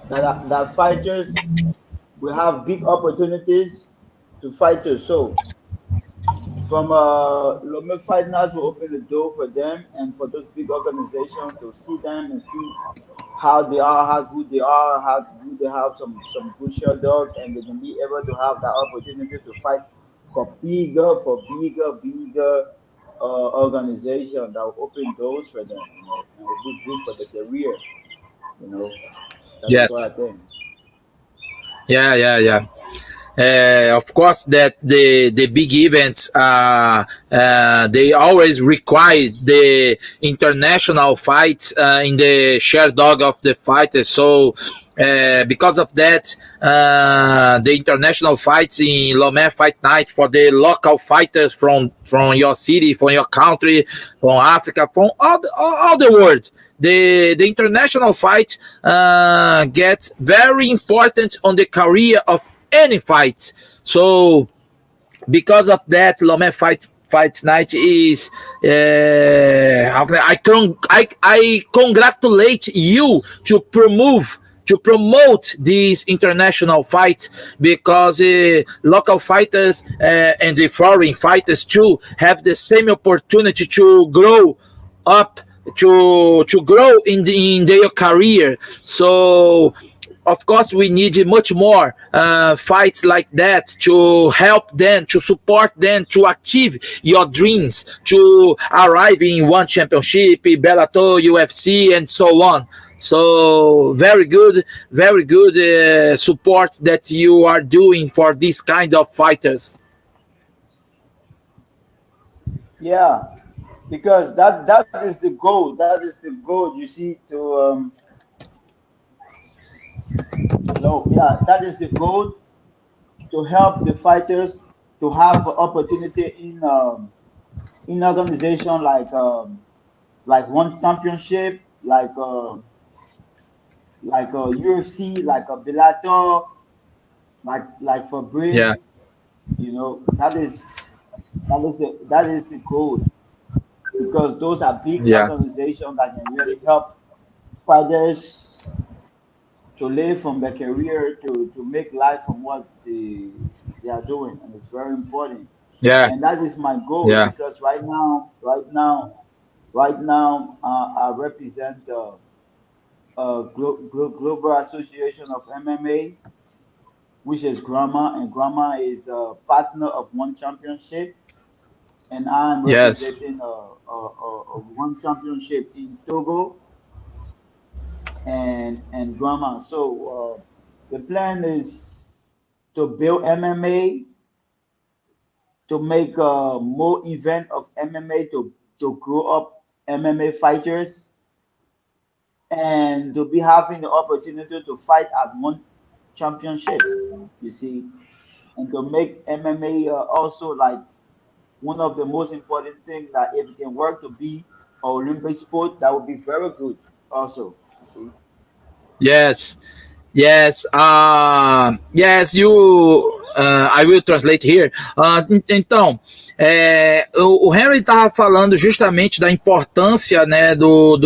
that fighters will have big opportunities to fight. So from Lomé Fight Night will open the door for them and for those big organizations to see them and see how they are, how good they are, how good they have some good shot dogs, and they can be able to have that opportunity to fight for bigger organization that will open doors for them, and will be good for the career. That's Yes. what I think. Yeah. Of course, that the big events they always require the international fights in the share dog of the fighters. So Because of that, the international fights in Lomé Fight Night for the local fighters from your city, from your country, from Africa, from all the world. The international fight gets very important on the career of any fight. So because of that, Lomé Fight Night is I congratulate you to promote this international fight because local fighters and the foreign fighters too have the same opportunity to grow up to grow in their career. So of course we need much more fights like that to help them, to support them, to achieve your dreams, to arrive in one championship, Bellator, UFC, and so on. So very good support that you are doing for this kind of fighters. Yeah, because that is the goal. That is the goal. You see, that is the goal to help the fighters to have opportunity in organization like one championship, like a UFC, like a Bellator, like for Yeah, Brim. You know, that is the goal because those are big yeah, organizations that can really help fighters to live from their career to make life from what they are doing, and it's very important. yeah, And that is my goal yeah. because right now, I represent Global Association of MMA, which is Grandma, and Grandma is a partner of one championship, and I'm Yes, representing a one championship in Togo and Grandma. So the plan is to build MMA, to make more event of MMA to grow up MMA fighters and to be having the opportunity to fight at one championship, you see, and to make MMA also like one of the most important things that if it can work to be an Olympic sport, that would be very good also, you see. yes. Yes, yes, you. I will translate here. Então, o Henry estava falando justamente da importância, né,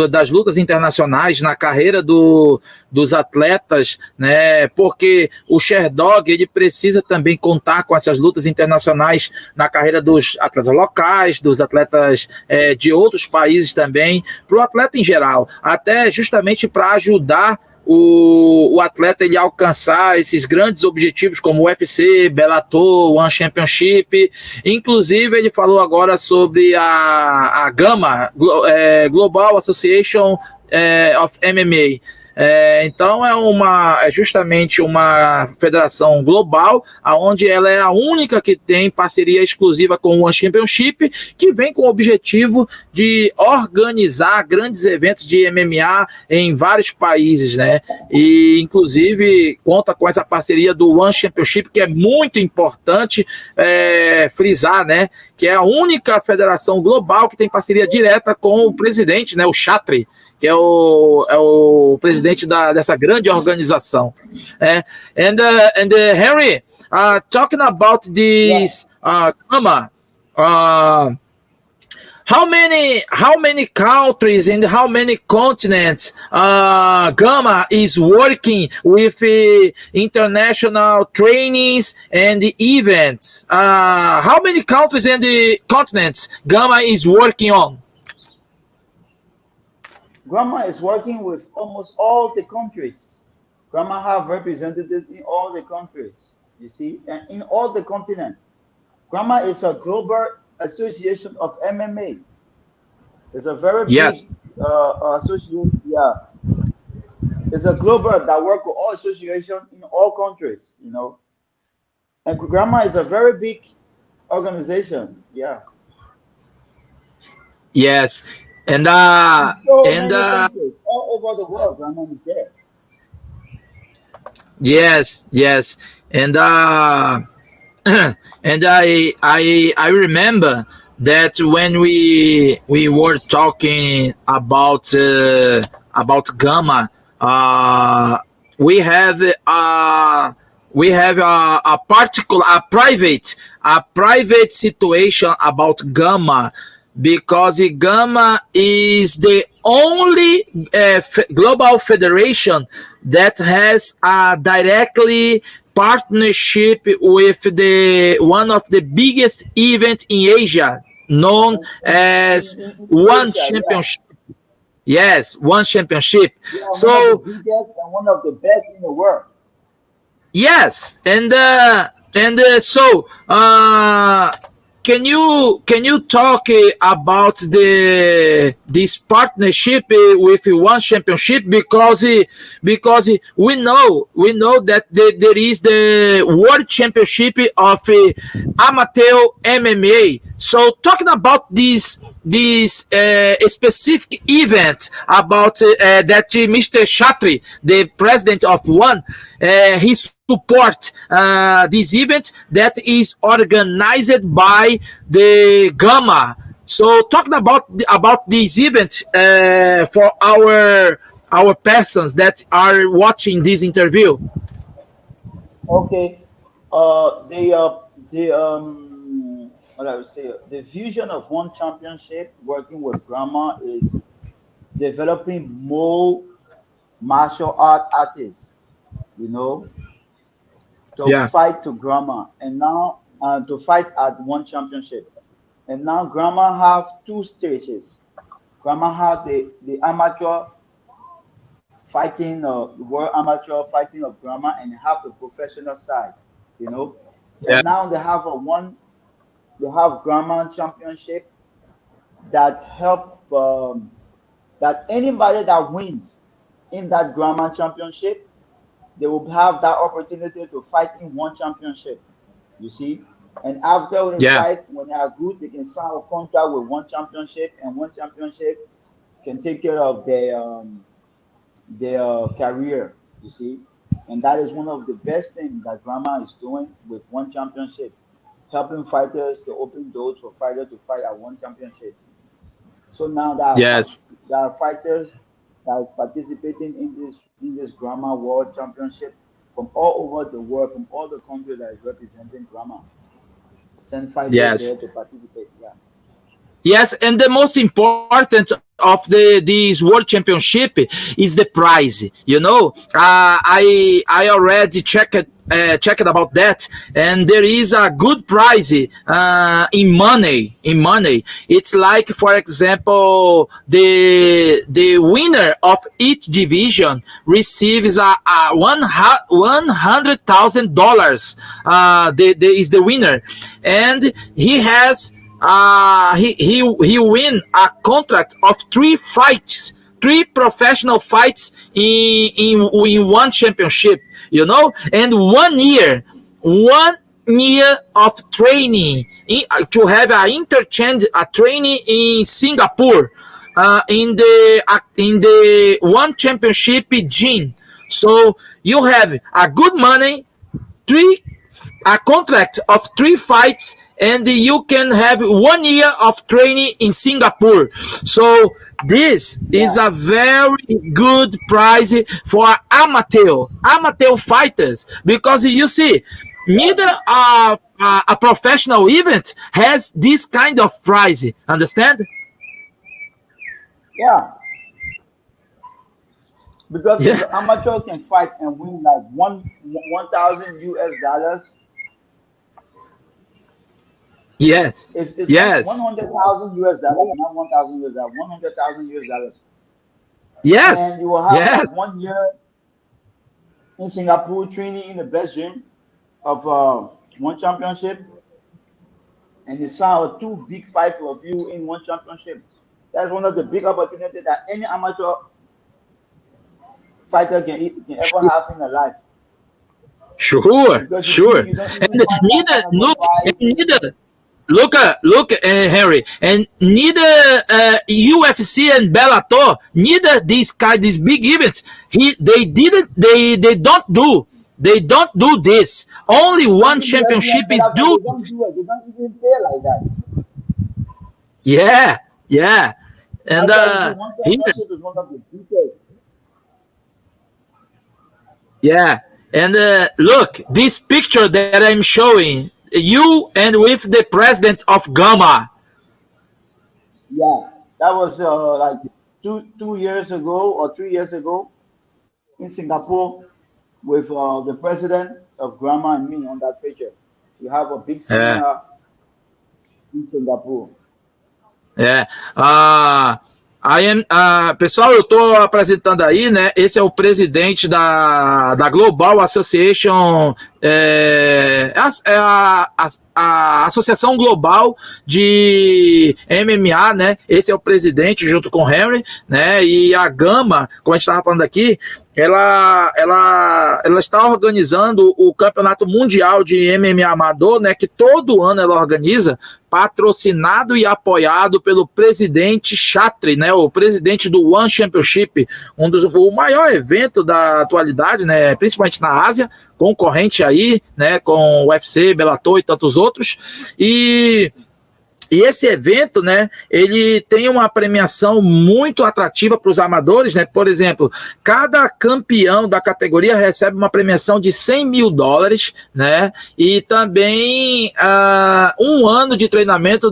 das lutas internacionais na carreira dos atletas, né, porque o Sherdog ele precisa também contar com essas lutas internacionais na carreira dos atletas locais, dos atletas de outros países também, para o atleta em geral, até justamente para ajudar o atleta ele alcançar esses grandes objetivos como o UFC, Bellator, One Championship. Inclusive, ele falou agora sobre a GAMA, Global Association of MMA. Então é justamente uma federação global, onde ela é a única que tem parceria exclusiva com o One Championship, que vem com o objetivo de organizar grandes eventos de MMA em vários países, né? E inclusive conta com essa parceria do One Championship, que é muito importante frisar, né? Que é a única federação global que tem parceria direta com o presidente, né? O Chatri, que é o presidente dessa grande organização. And Henry, talking about Yeah. this Gama, how many countries and how many continents Gama is working with international trainings and events? How many countries and continents Gama is working on? Grandma is working with almost all the countries. Grandma have representatives in all the countries, you see, and in all the continents. Grandma is a global association of MMA. It's a very big Yes. association. Yeah, it's a global that work with all association in all countries. And Grandma is a very big organization. Yeah, Yes, and in so and many countries all over the world. Grandma is there. Yes, yes, and and I remember that when we were talking about Gamma, uh, we have a particular a private situation about Gamma, because Gamma is the only global federation that has a directly partnership with the one of the biggest event in Asia, known as In One Asia, yeah. Championship. Yes, One Championship. Yeah, one of the So biggest and one of the best in the world. yes, can you talk about this partnership with One Championship, because we know that there is the World Championship of amateur MMA. So talking about this specific event about that Mr. Chatri, the president of One, he support this event that is organized by the Gamma. So talking about this event for our persons that are watching this interview. Okay. The what I would say, the vision of One Championship working with Grandma is developing more martial art artists, you know, to Yeah, fight to Grandma, and now to fight at One Championship. And now Grandma have two stages. Grandma have the amateur fighting, world amateur fighting of Grandma, and have the professional side, you know. yeah, And now they have a one, they have Grandma Championship that help that anybody that wins in that Grandma Championship, they will have that opportunity to fight in One Championship. You see, and after they yeah, fight, when they are good, they can sign a contract with One Championship, and One Championship can take care of their career. You see, and that is one of the best things that Grandma is doing with One Championship, helping fighters to open doors for fighters to fight at One Championship. So now yes, there are fighters that are participating in this Grandma World Championship from all over the world, from all the countries that is representing Grandma. Send fighters yes. there to participate. Yeah. Yes, and the most important of this World Championship is the prize. I already checked about that, and there is a good prize in money. It's like, for example, the winner of each division receives a $100,000. Is the winner, and he has he win a contract of three professional fights in One Championship, and 1 year of training to have a interchange a training in Singapore, in the One Championship gym. So you have a good money, three a contract of three fights, and you can have 1 year of training in Singapore. So this is Yeah. a very good prize for amateur fighters, because you see, Yeah. neither a professional event has this kind of prize. Understand? Yeah. Because if Yeah. the amateur can fight and win like 1,000 US dollars, Yes. it's one Yes. hundred thousand US dollars, not 1,000 US dollars, 100,000 US dollars. And Yes. you will have like Yes. 1 year in Singapore training in the best gym of One Championship, and you saw two big fights of you in One Championship. That's one of the big opportunities that any amateur fighter can ever have in their life. Sure. Because Sure. you don't And even find that neither kind of a look and prize. neither look, Harry, and neither UFC and Bellator, neither these big events, they don't do. They don't do this. Only one championship is They due. don't do it. They don't even play like that. Yeah, yeah. And One here, championship is one of the biggest. yeah. And look, this picture that I'm showing, you and with the president of Gama. Yeah, that was like 2 years ago or 3 years ago in Singapore with the president of Grandma and me on that picture. We have a big É, seminar in Singapore. é. Pessoal, eu estou apresentando aí, né? Esse é o presidente da Global Association, a Associação Global de MMA, né? Esse é o presidente junto com o Henry, né? E a Gama, como a gente estava falando aqui, ela está organizando o Campeonato Mundial de MMA Amador, né? Que todo ano ela organiza, patrocinado e apoiado pelo presidente Chatri, né, o presidente do One Championship, o maior evento da atualidade, né, principalmente na Ásia, concorrente aí, né, com o UFC, Bellator e tantos outros. E esse evento, né, ele tem uma premiação muito atrativa para os amadores, né? Por exemplo, cada campeão da categoria recebe uma premiação de $100 mil, né? E também 1 ano de treinamento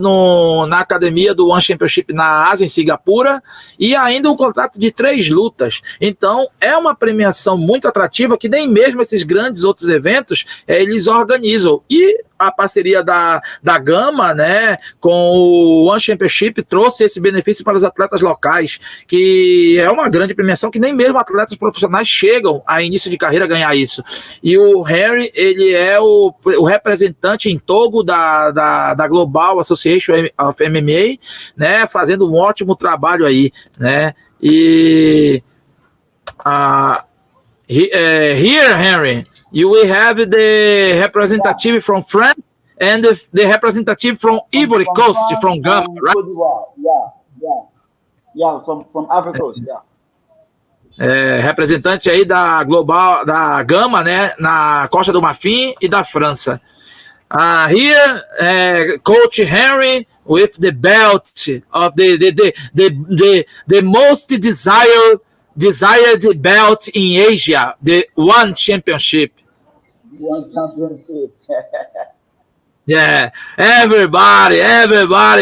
na academia do One Championship na Ásia, em Singapura, e ainda um contrato de 3 lutas. Então, é uma premiação muito atrativa que nem mesmo esses grandes outros eventos eles organizam. E a parceria da Gama, né, com o One Championship trouxe esse benefício para os atletas locais, que é uma grande premiação que nem mesmo atletas profissionais chegam a início de carreira a ganhar isso. E o Harry, ele é o representante em Togo da Global Association of MMA, né, fazendo um ótimo trabalho aí, né, e here, Henry, you will have the representative from France and the representative from Ivory Coast, from Ghana, right? Yeah, from Ivory Coast, yeah. Representante aí da Global, da Gama, né, na Costa do Marfim e da França. Here, Coach Henry with the belt of the most desired belt in Asia, the One Championship. One championship. Yeah, everybody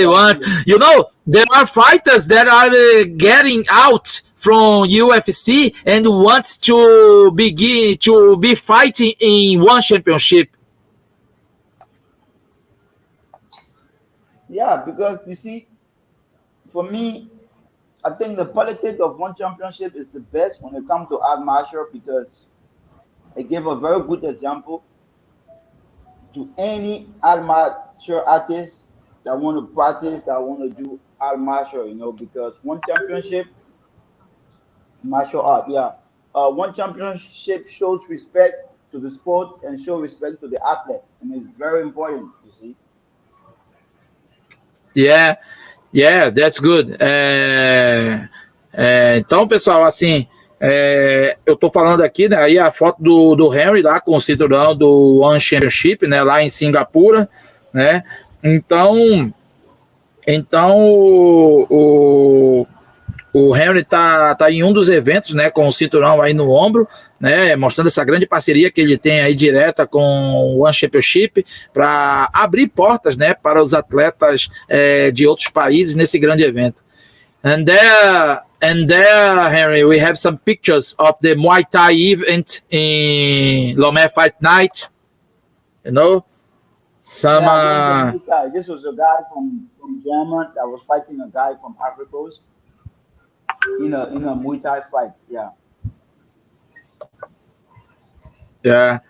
wants. You know, there are fighters that are getting out from UFC and wants to begin to be fighting in One Championship. Yeah, because you see, for me, I think the politics of One Championship is the best when it comes to art martial because it gave a very good example to any art martial artist that want to practice, that want to do art martial, you know, because One Championship, martial art, yeah. One Championship shows respect to the sport and show respect to the athlete, and it's very important, you see. Yeah, that's good. Então, pessoal, assim, eu tô falando aqui, né, aí a foto do Henry lá com o cinturão do One Championship, né, lá em Singapura, né, então o Henry tá em um dos eventos, né, com o cinturão aí no ombro, né, mostrando essa grande parceria que ele tem aí direta com o One Championship para abrir portas, né, para os atletas de outros países nesse grande evento. And there, Henry, we have some pictures of the Muay Thai event in Lomé Fight Night. You know, some. This was a guy from Germany that was fighting a guy from Ivory Coast in a Muay Thai fight. Yeah. Yeah.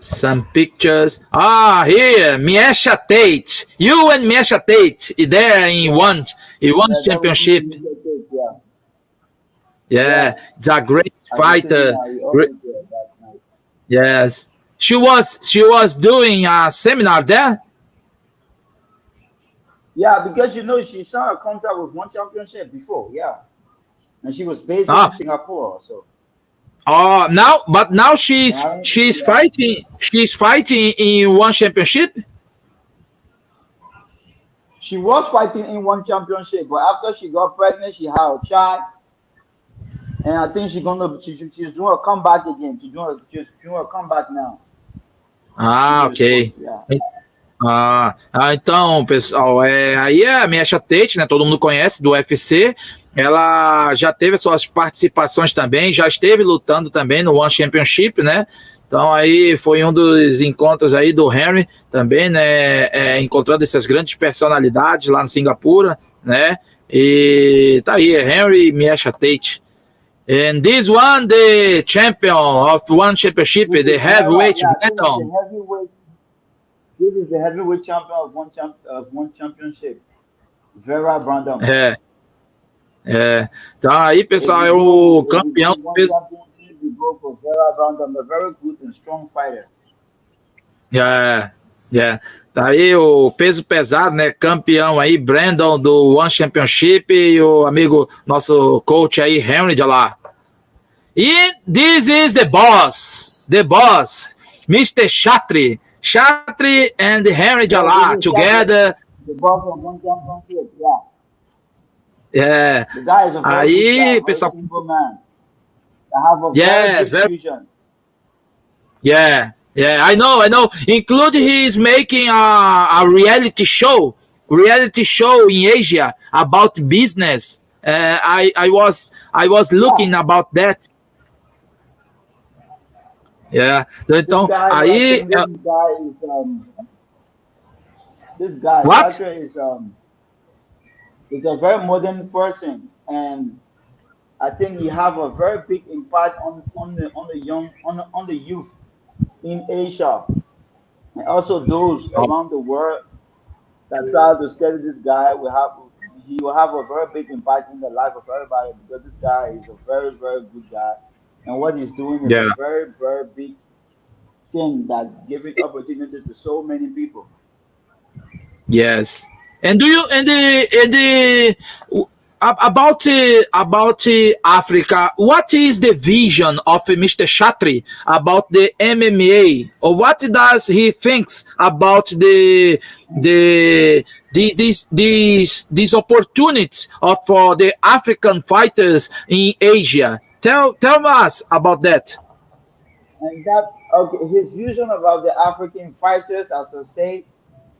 Some pictures. Here, Miesha Tate. You and Miesha Tate there in one championship. Yeah, it's a great fighter. Yes, she was doing a seminar there. Yeah, because you know she signed a contract with One Championship before. Yeah, and she was based in Singapore. So. Oh, now And I don't, she's yeah. fighting. She's fighting in one championship. She was fighting in one championship, but after she got pregnant, she had a child, and I think she's doing a comeback again. She's doing a comeback now. Ah, Into the sport, ok. yeah. Então, pessoal, aí é a minha Tate, né? Todo mundo conhece do UFC. Ela já teve suas participações também, já esteve lutando também no One Championship, né? Então aí foi um dos encontros aí do Henry também, né? Encontrando essas grandes personalidades lá no Singapura, né? E tá aí, Henry e Miesha Tate. And this one, the champion of One Championship, This the is Vera, heavyweight yeah. This is the Brandon. heavyweight. This is the heavyweight champion of one championship. Vera Brandon. É, então aí, If pessoal, you é go, o if you campeão go do one peso. championship, you go for Vera Brandon, a very good and strong fighter. É, tá aí o peso pesado, né? Campeão aí, Brandon do One Championship e o amigo, nosso coach aí, Henry Jallah. E this is the boss, Mr. Chatri and Henry Yeah, this Jallah is Shatter, together. the boss of one championship. Yeah, É, the guy is a very good guy, aí, very pessoal, simple man. I have a very yes, big very. vision. I know. Include he's making a reality show in Asia about business. I was Yeah, looking about that. Yeah. this Então, guy, what I aí, think, this guy what? Shatter is a very modern person, and I think he have a very big impact on the young on the youth in Asia and also those Oh, around the world that try to study this guy will have he will have a very big impact in the life of everybody because this guy is a very very good guy and what he's doing is a yeah. very very big thing that giving opportunity to so many people. Yes. And do you and the about Africa? What is the vision of Mr. Chatri about the MMA, or what does he thinks about these opportunities of for the African fighters in Asia? Tell us about that. And that okay, his vision about the African fighters, as I say,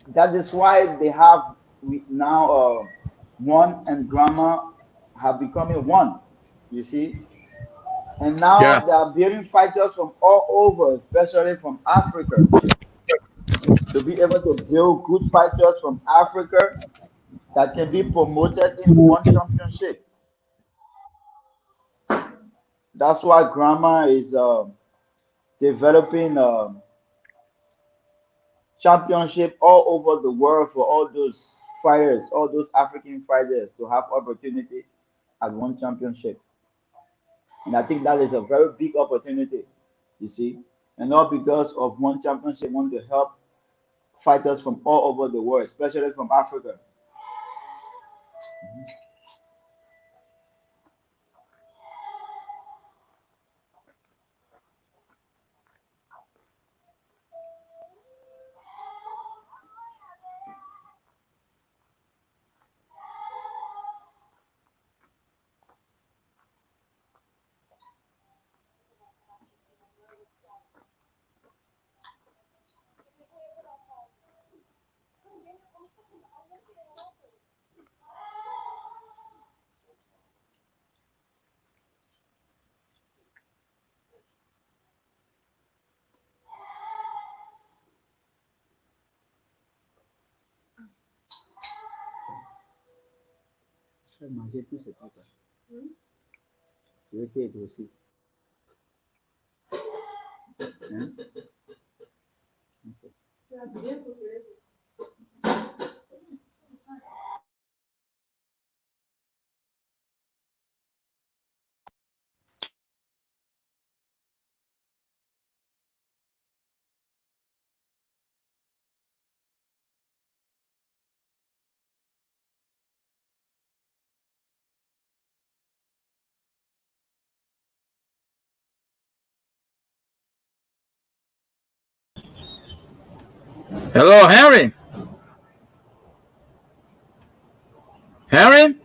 that is why they have now one and Grandma have becoming one. You see, and now Yeah. they are building fighters from all over, especially from Africa, to be able to build good fighters from Africa that can be promoted in one championship. That's why Grandma is developing championship all over the world for all those fighters, all those African fighters to have opportunity at one championship. And I think that is a very big opportunity, you see. And not because of one championship want to help fighters from all over the world, especially from Africa. Ça, manger plus, c'est pas ça. Tu veux qu'il y ait aussi. Hein? Hello, Henry? Henry?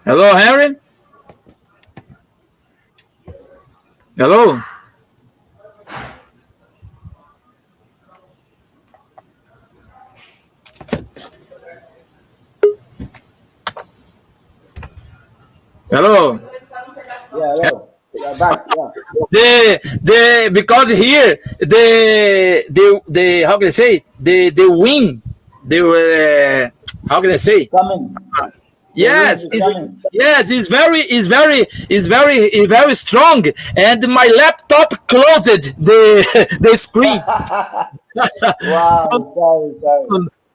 Hello, Henry? Hello? Hello? Yeah, hello. Yeah, back. Yeah. Because here the how can I say the wing how can I say Coming. yes Coming. it's very strong, and my laptop closed the screen. Wow, sorry.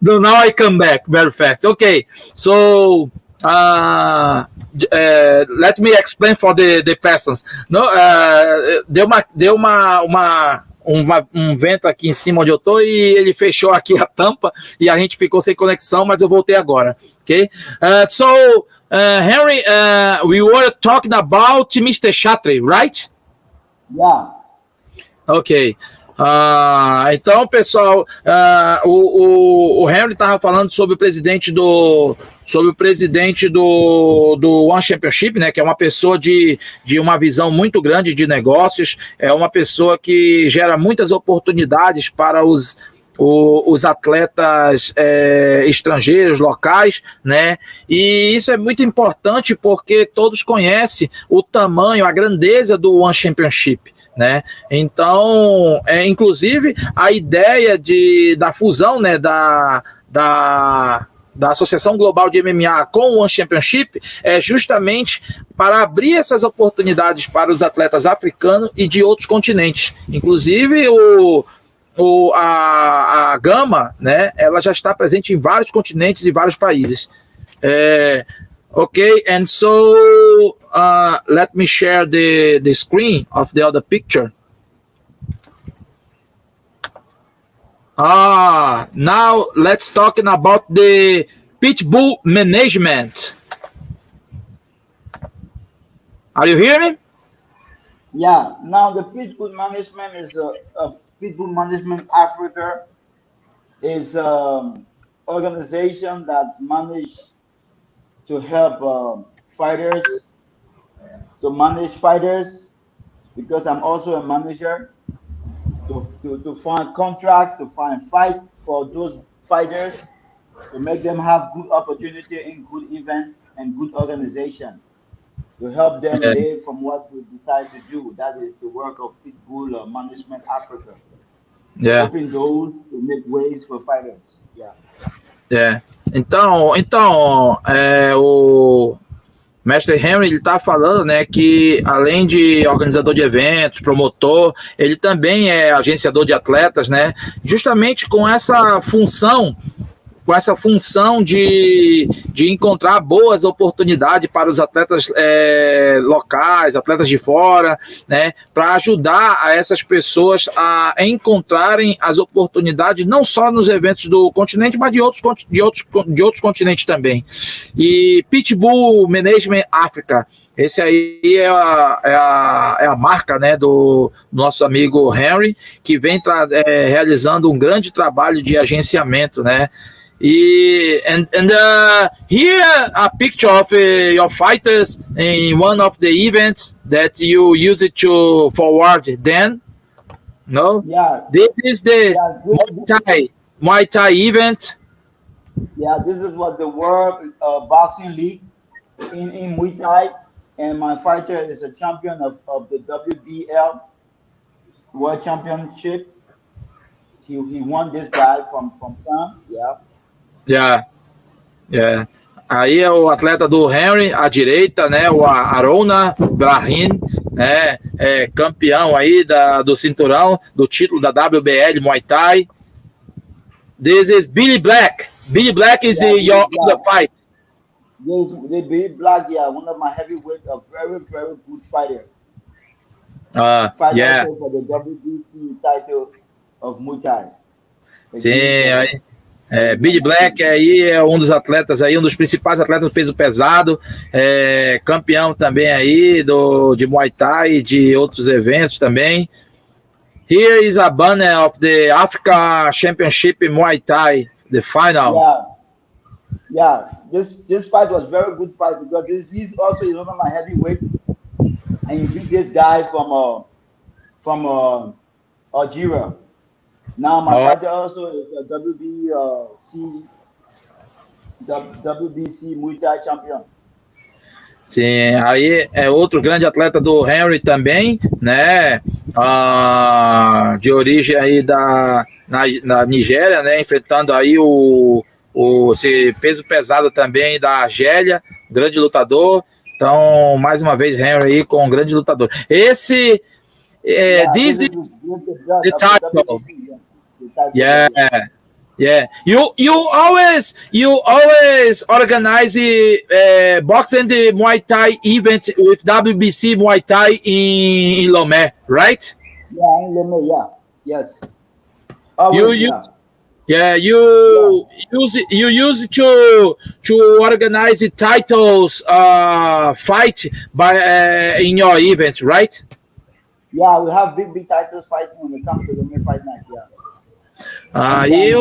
So now I come back very fast. Okay, so let me explain for the persons. No, um vento aqui em cima onde eu tô e ele fechou aqui a tampa e a gente ficou sem conexão, mas eu voltei agora. Okay, Henry, we were talking about Mr. Chatri, right? Yeah. Ok. Então, pessoal, o Henry estava falando sobre o presidente do One Championship, né? Que é uma pessoa de uma visão muito grande de negócios, é uma pessoa que gera muitas oportunidades para os atletas estrangeiros, locais, né? E isso é muito importante porque todos conhecem o tamanho, a grandeza do One Championship, né? Então, inclusive, a ideia da fusão, né, da Associação Global de MMA com o One Championship é justamente para abrir essas oportunidades para os atletas africanos e de outros continentes. Inclusive, a Gama, né, ela já está presente em vários continentes e vários países. Okay, and so let me share the screen of the other picture. Now let's talking about the Pitbull management. Are you hearing me? Yeah. Now the Pitbull management is Pitbull Management Africa is organization that manage to help fighters to manage fighters, because I'm also a manager, to find contracts, to find fight for those fighters, to make them have good opportunity in good events and good organization, to help them live from what we decide to do. That is the work of Pitbull Management Africa. Yeah. Open doors to make ways for fighters. Yeah. Então, o Mestre Henry, ele está falando, né, que além de organizador de eventos, promotor, ele também é agenciador de atletas, né, justamente com essa função de encontrar boas oportunidades para os atletas locais, atletas de fora, né, para ajudar a essas pessoas a encontrarem as oportunidades não só nos eventos do continente, mas de outros continentes também. E Pitbull Management Africa, esse aí é a marca, né, do nosso amigo Henry, que vem realizando um grande trabalho de agenciamento, né. And here a picture of your fighters in one of the events that you use it to forward then. No? Yeah. This is the Muay Thai event. Yeah, this is what the World Boxing League in Muay Thai, and my fighter is a champion of the WBL World Championship. He won this guy from France, Yeah. Aí é o atleta do Henry, à direita, né? O Arona Brahim, né? É campeão aí do cinturão, do título da WBL Muay Thai. This is Billy Black. Billy Black is your other fight. They Big Black, yeah, one of my heavyweight, a very, very good fighter. Fight Yeah. also for the WBC title of Muay Thai Sim, against aí, Big Black American. aí é um dos atletas aí, um dos principais atletas do peso pesado, campeão também aí de Muay Thai e de outros eventos também. Here is a banner of the Africa Championship Muay Thai, the final. Yeah. This fight was very good fight because he's also one of my heavyweight, and he beat this guy from Algeria. Now my Ó, fighter also is a WBC Muay Thai champion. sim, aí é outro grande atleta do Henry também, né? De origem aí na Nigéria, né? Enfrentando aí esse peso pesado também da Argélia, grande lutador. Então, mais uma vez, Henry aí com um grande lutador. Yeah, This this is is the judge the of the title. WBC. Yeah. The title, Yeah. yeah. Yeah, you always organize boxing the Muay Thai event with WBC Muay Thai in Lomé, right? Yeah, in Leme, yeah. Yes. You Always, yeah. use yeah Yeah. you use to organize the titles fight by in your event, right? Yeah, we have big titles fighting when it comes to Leme Fight Night, yeah. And Aí then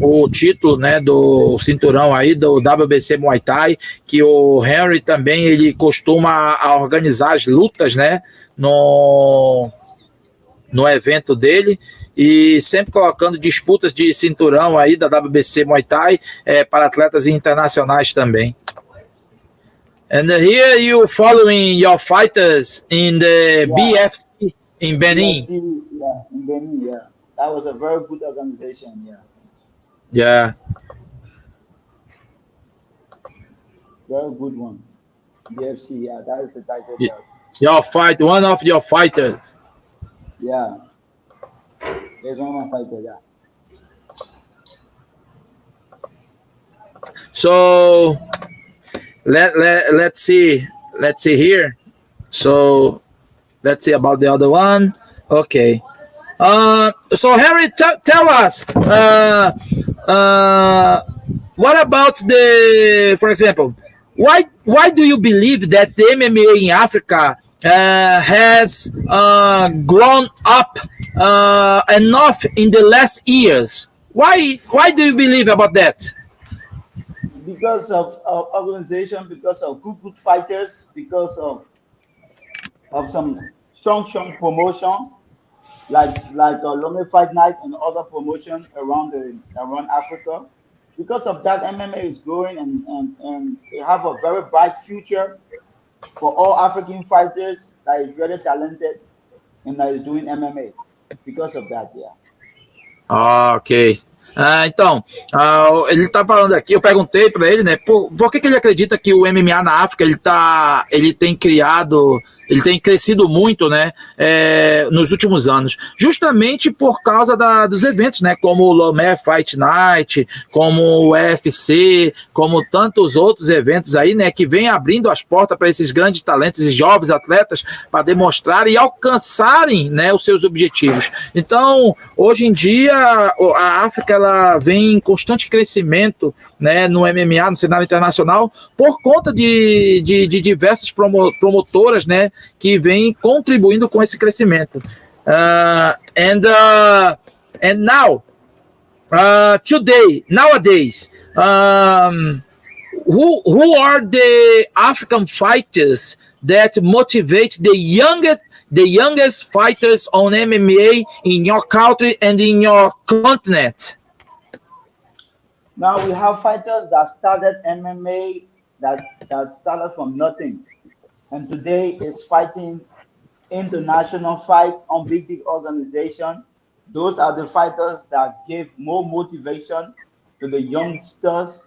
o título, né, do cinturão aí do WBC Muay Thai, que o Henry também ele costuma organizar as lutas, né, no evento dele e sempre colocando disputas de cinturão aí da WBC Muay Thai para atletas internacionais também. And here you following your fighters in the yeah, BFC in Benin. BFC, yeah, in Benin, yeah. That was a very good organization, yeah. Yeah. Very good one. BFC, yeah, that is the title belt. One of your fighters. Yeah. There's one more fighter, yeah. So let's see here. So let's see about the other one. Okay. So Harry, tell us. What about for example, why do you believe that the MMA in Africa has grown up enough in the last years? Why do you believe about that? Because of organization, because of good fighters, because of some strong promotion, like Lome Fight Night and other promotion around Africa. Because of that, MMA is growing and they have a very bright future for all African fighters that is very talented and that is doing MMA. Because of that, yeah. Ok. Então, ele tá falando aqui, eu perguntei para ele, né, por que ele acredita que o MMA na África ele tem crescido muito, né, nos últimos anos, justamente por causa dos eventos, né, como o Lomé Fight Night, como o UFC, como tantos outros eventos aí, né, que vem abrindo as portas para esses grandes talentos e jovens atletas para demonstrarem e alcançarem, né, os seus objetivos. Então, hoje em dia, a África ela vem em constante crescimento, né, no MMA, no cenário internacional, por conta de diversas promotoras, né, que vêm contribuindo com esse crescimento. And now, nowadays, who are the African fighters that motivate the youngest fighters on MMA in your country and in your continent? Now we have fighters that started MMA that started from nothing, and today is fighting international fight on big organization. Those are the fighters that give more motivation to the youngsters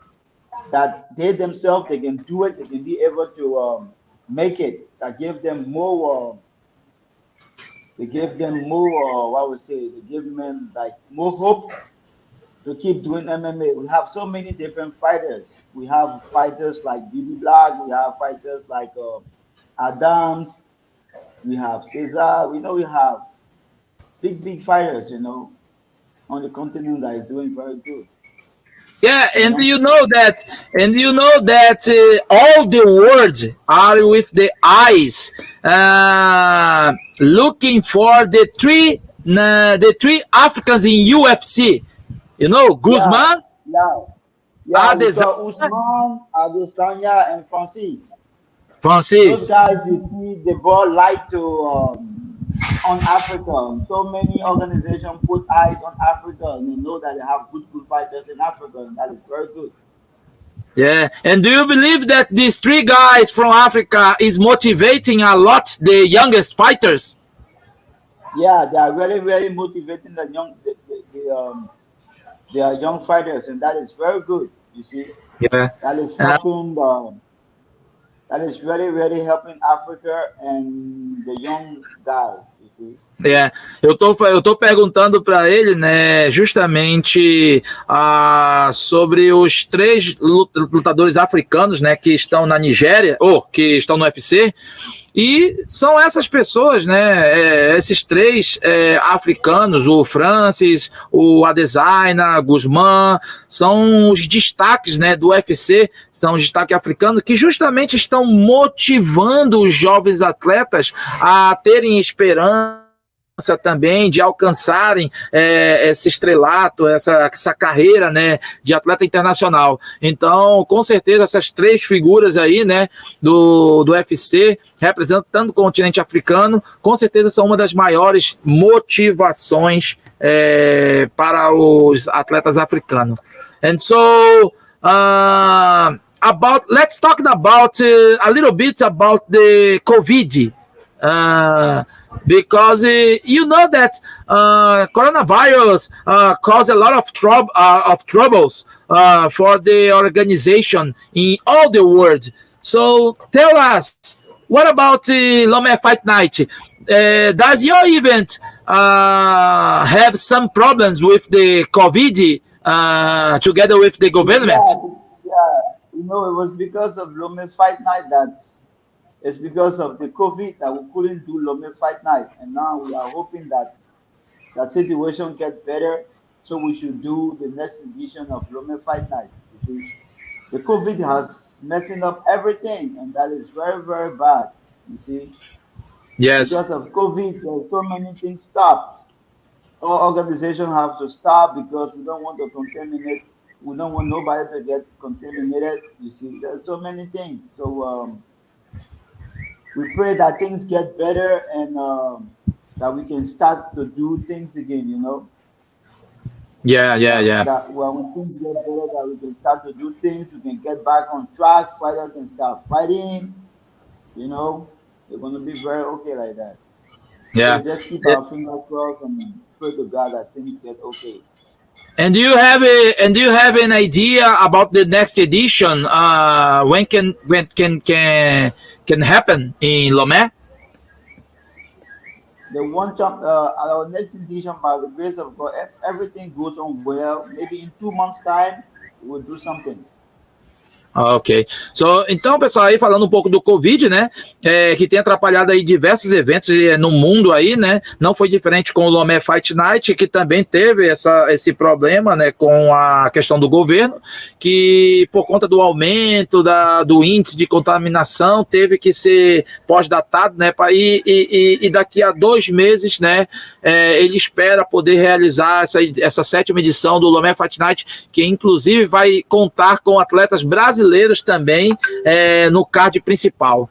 that they themselves they can do it, they can be able to make it. That give them more. They give them more. What would say? They give them like more hope to keep doing MMA. We have so many different fighters. We have fighters like BB Black. We have fighters like Adams. We have Cesar. We know we have big fighters. On the continent that is doing very good. Yeah, You know. and you know that all the world are with the eyes looking for the three Africans in UFC. You know, Yeah, Guzman, yeah, yeah. We Adesanya, got Usman, Adesanya, and Francis. Those Francis. guys, you see, the ball like to on Africa. So many organizations put eyes on Africa, and they know that they have good fighters in Africa, and that is very good. Yeah, and do you believe that these three guys from Africa is motivating a lot the youngest fighters? Yeah, they are very motivating they are young fighters, and that is very good. You see, Yeah. that is Uh, helping. That is very helping Africa and the young guys. You see. eu tô perguntando para ele, né, justamente sobre os três lutadores africanos, né, que estão na Nigéria, ou que estão no UFC, e são essas pessoas, né, esses três africanos, o Francis, o Adesanya, Guzman, são os destaques, né, do UFC, são os destaques africanos que justamente estão motivando os jovens atletas a terem esperança também de alcançarem esse estrelato, essa carreira, né, de atleta internacional. Então, com certeza, essas três figuras aí, né, do UFC, representando o continente africano, com certeza são uma das maiores motivações para os atletas africanos. And so, let's talk about a little bit about the COVID. Because you know that coronavirus caused a lot of troubles for the organization in all the world. So tell us, what about Lomé Fight Night? Does your event have some problems with the COVID together with the government? Yeah. It was because of Lome Fight Night that it's because of the COVID that we couldn't do Lome Fight Night, and now we are hoping that the situation gets better, so we should do the next edition of Lome Fight Night. You see, the COVID has messing up everything, and that is very bad. You see, Yes. because of COVID, there's so many things stop. All organizations have to stop because we don't want to contaminate. We don't want nobody to get contaminated. You see, there's so many things. So we pray that things get better and that we can start to do things again. Yeah. That when things get better, that we can start to do things. We can get back on track. Fighters can start fighting. They're going to be very okay like that. Yeah. So just keep our fingers crossed and pray to God that things get okay. And do you have an idea about the next edition? When can happen in Lomé? The one time our next edition, by the grace of God, if everything goes on well, maybe in 2 months' time, we'll do something. Ok. Então, pessoal, aí falando um pouco do Covid, né, que tem atrapalhado aí diversos eventos no mundo aí, né, não foi diferente com o Lomé Fight Night, que também teve esse problema, né, com a questão do governo, que por conta do aumento do índice de contaminação, teve que ser pós-datado, né, e daqui a 2 meses, né, ele espera poder realizar essa 7ª edição do Lomé Fight Night, que inclusive vai contar com atletas brasileiros também no card principal.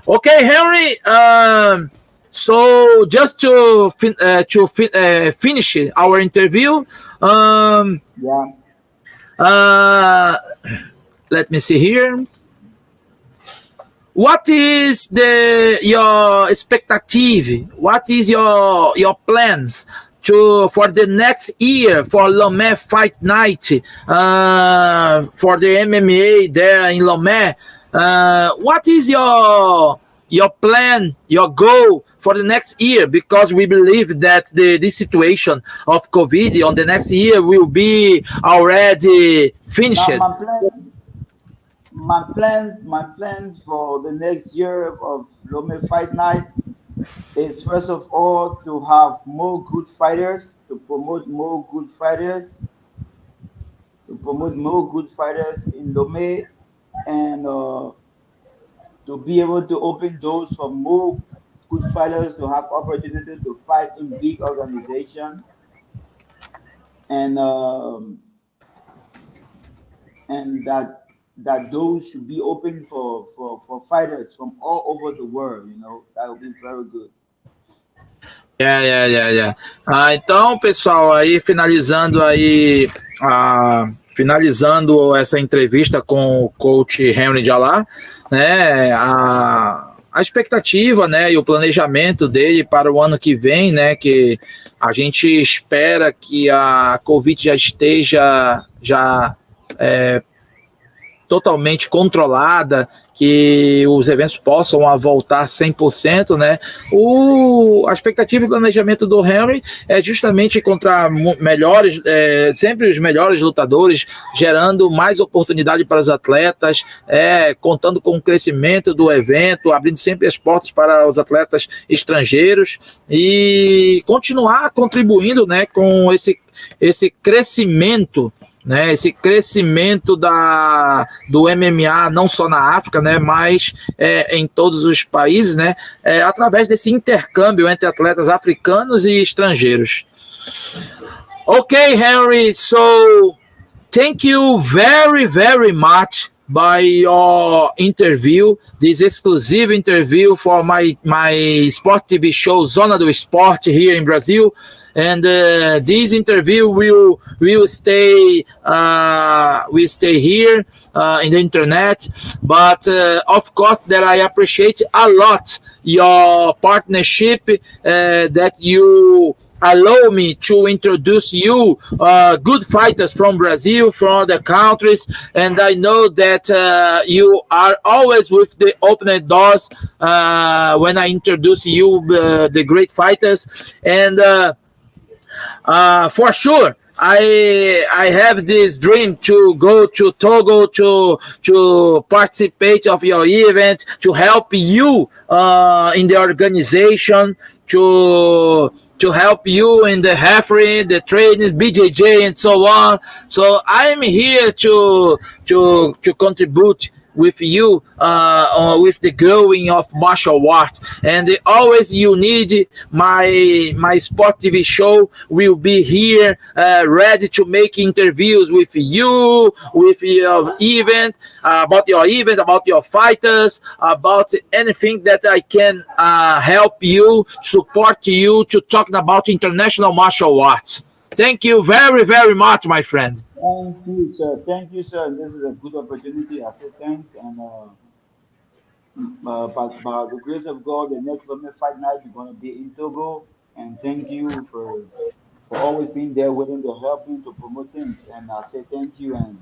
Okay, Henry. So just to finish our interview, let me see here. What is your expectative? What is your plans for the next year for Lomé Fight Night, for the MMA there in Lomé? What is your your plan, your goal for the next year, because we believe that this situation of COVID on the next year will be already finished. My plan for the next year of Lome Fight Night is, first of all, to have more good fighters, to promote more good fighters, in Lome, and to be able to open doors for more good fighters to have opportunity to fight in big organization, and that doors should be open for fighters from all over the world. That would be very good. Yeah. Então, pessoal, aí finalizando essa entrevista com o coach Henry Jallah, né? A expectativa, né, e o planejamento dele para o ano que vem, né, que a gente espera que a Covid já esteja totalmente controlada, que os eventos possam voltar 100%, né? A expectativa e o planejamento do Henry é justamente encontrar sempre os melhores lutadores, gerando mais oportunidade para os atletas, contando com o crescimento do evento, abrindo sempre as portas para os atletas estrangeiros e continuar contribuindo, né, com esse crescimento, né, esse crescimento do MMA, não só na África, né, mas em todos os países, né, através desse intercâmbio entre atletas africanos e estrangeiros. Okay, Henry, so thank you very, very much by your interview, this exclusive interview for my Sport TV show Zona do Esporte here in Brazil. And this interview will stay here in the internet. But of course, that I appreciate a lot your partnership, that you allow me to introduce you good fighters from Brazil, from other countries, and I know that you are always with the open doors when I introduce you the great fighters. And for sure, I have this dream to go to Togo to participate of your event, to help you in the organization, to help you in the referee, the training, BJJ, and so on. So I'm here to contribute with you with the growing of martial arts, and always you need my Sport TV show will be here ready to make interviews with you, with your event, about your fighters, about anything that I can help you, support you to talking about international martial arts. Thank you very, very much, my friend. Thank you, sir. This is a good opportunity. I say thanks, and by the grace of God, the next Lome Fight Night you're gonna be in Togo. And thank you for always being there, willing to help me to promote things. And I say thank you, and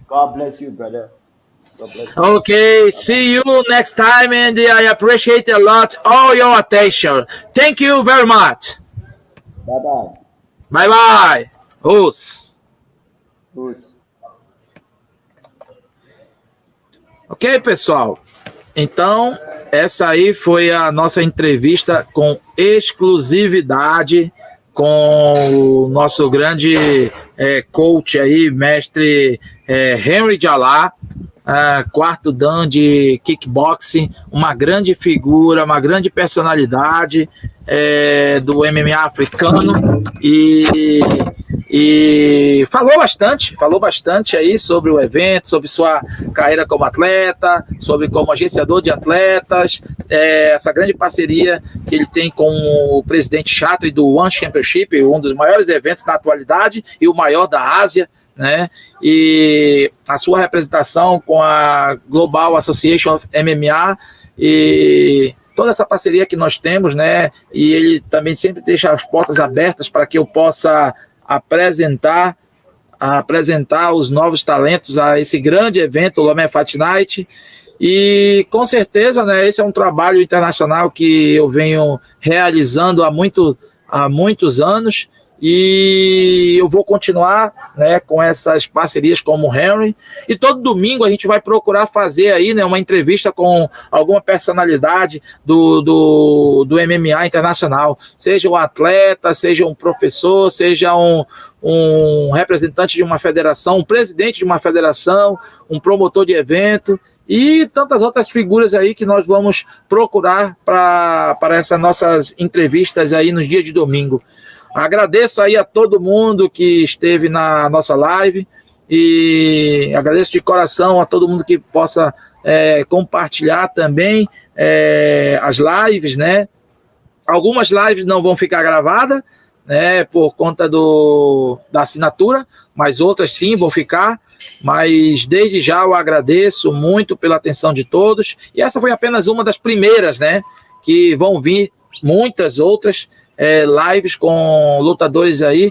God bless you, brother. God bless you. Okay, see you next time, and I appreciate a lot all your attention. Thank you very much. Bye bye. Bye bye. Os. Ok, pessoal? Então, essa aí foi a nossa entrevista com exclusividade com o nosso grande coach aí, mestre Henry Jallah, quarto dan de kickboxing, uma grande figura, uma grande personalidade do MMA africano, e falou bastante aí sobre o evento, sobre sua carreira como atleta, sobre como agenciador de atletas, essa grande parceria que ele tem com o presidente Chatri do One Championship, um dos maiores eventos na atualidade e o maior da Ásia, né? E a sua representação com a Global Association of MMA e toda essa parceria que nós temos, né? E ele também sempre deixa as portas abertas para que eu possa apresentar os novos talentos a esse grande evento, o Lome Fight Night. E com certeza, né, esse é um trabalho internacional que eu venho realizando há muitos anos, e eu vou continuar, né, com essas parcerias como o Henry, e todo domingo a gente vai procurar fazer aí, né, uma entrevista com alguma personalidade do MMA internacional, seja um atleta, seja um professor, seja um representante de uma federação, um presidente de uma federação, um promotor de evento e tantas outras figuras aí que nós vamos procurar para essas nossas entrevistas aí nos dias de domingo. Agradeço aí a todo mundo que esteve na nossa live e agradeço de coração a todo mundo que possa compartilhar também as lives, né? Algumas lives não vão ficar gravadas, né, por conta da assinatura, mas outras sim vão ficar. Mas desde já eu agradeço muito pela atenção de todos, e essa foi apenas uma das primeiras, né, que vão vir muitas outras lives com lutadores aí,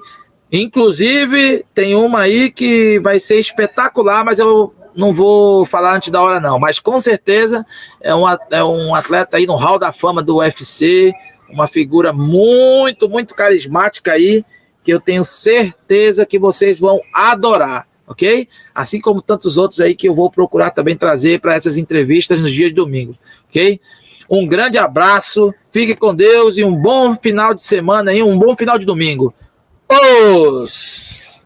inclusive tem uma aí que vai ser espetacular, mas eu não vou falar antes da hora não, mas com certeza é um atleta aí no hall da fama do UFC, uma figura muito, muito carismática aí, que eu tenho certeza que vocês vão adorar, ok? Assim como tantos outros aí que eu vou procurar também trazer para essas entrevistas nos dias de domingo, ok? Um grande abraço, fique com Deus e um bom final de semana e um bom final de domingo. Os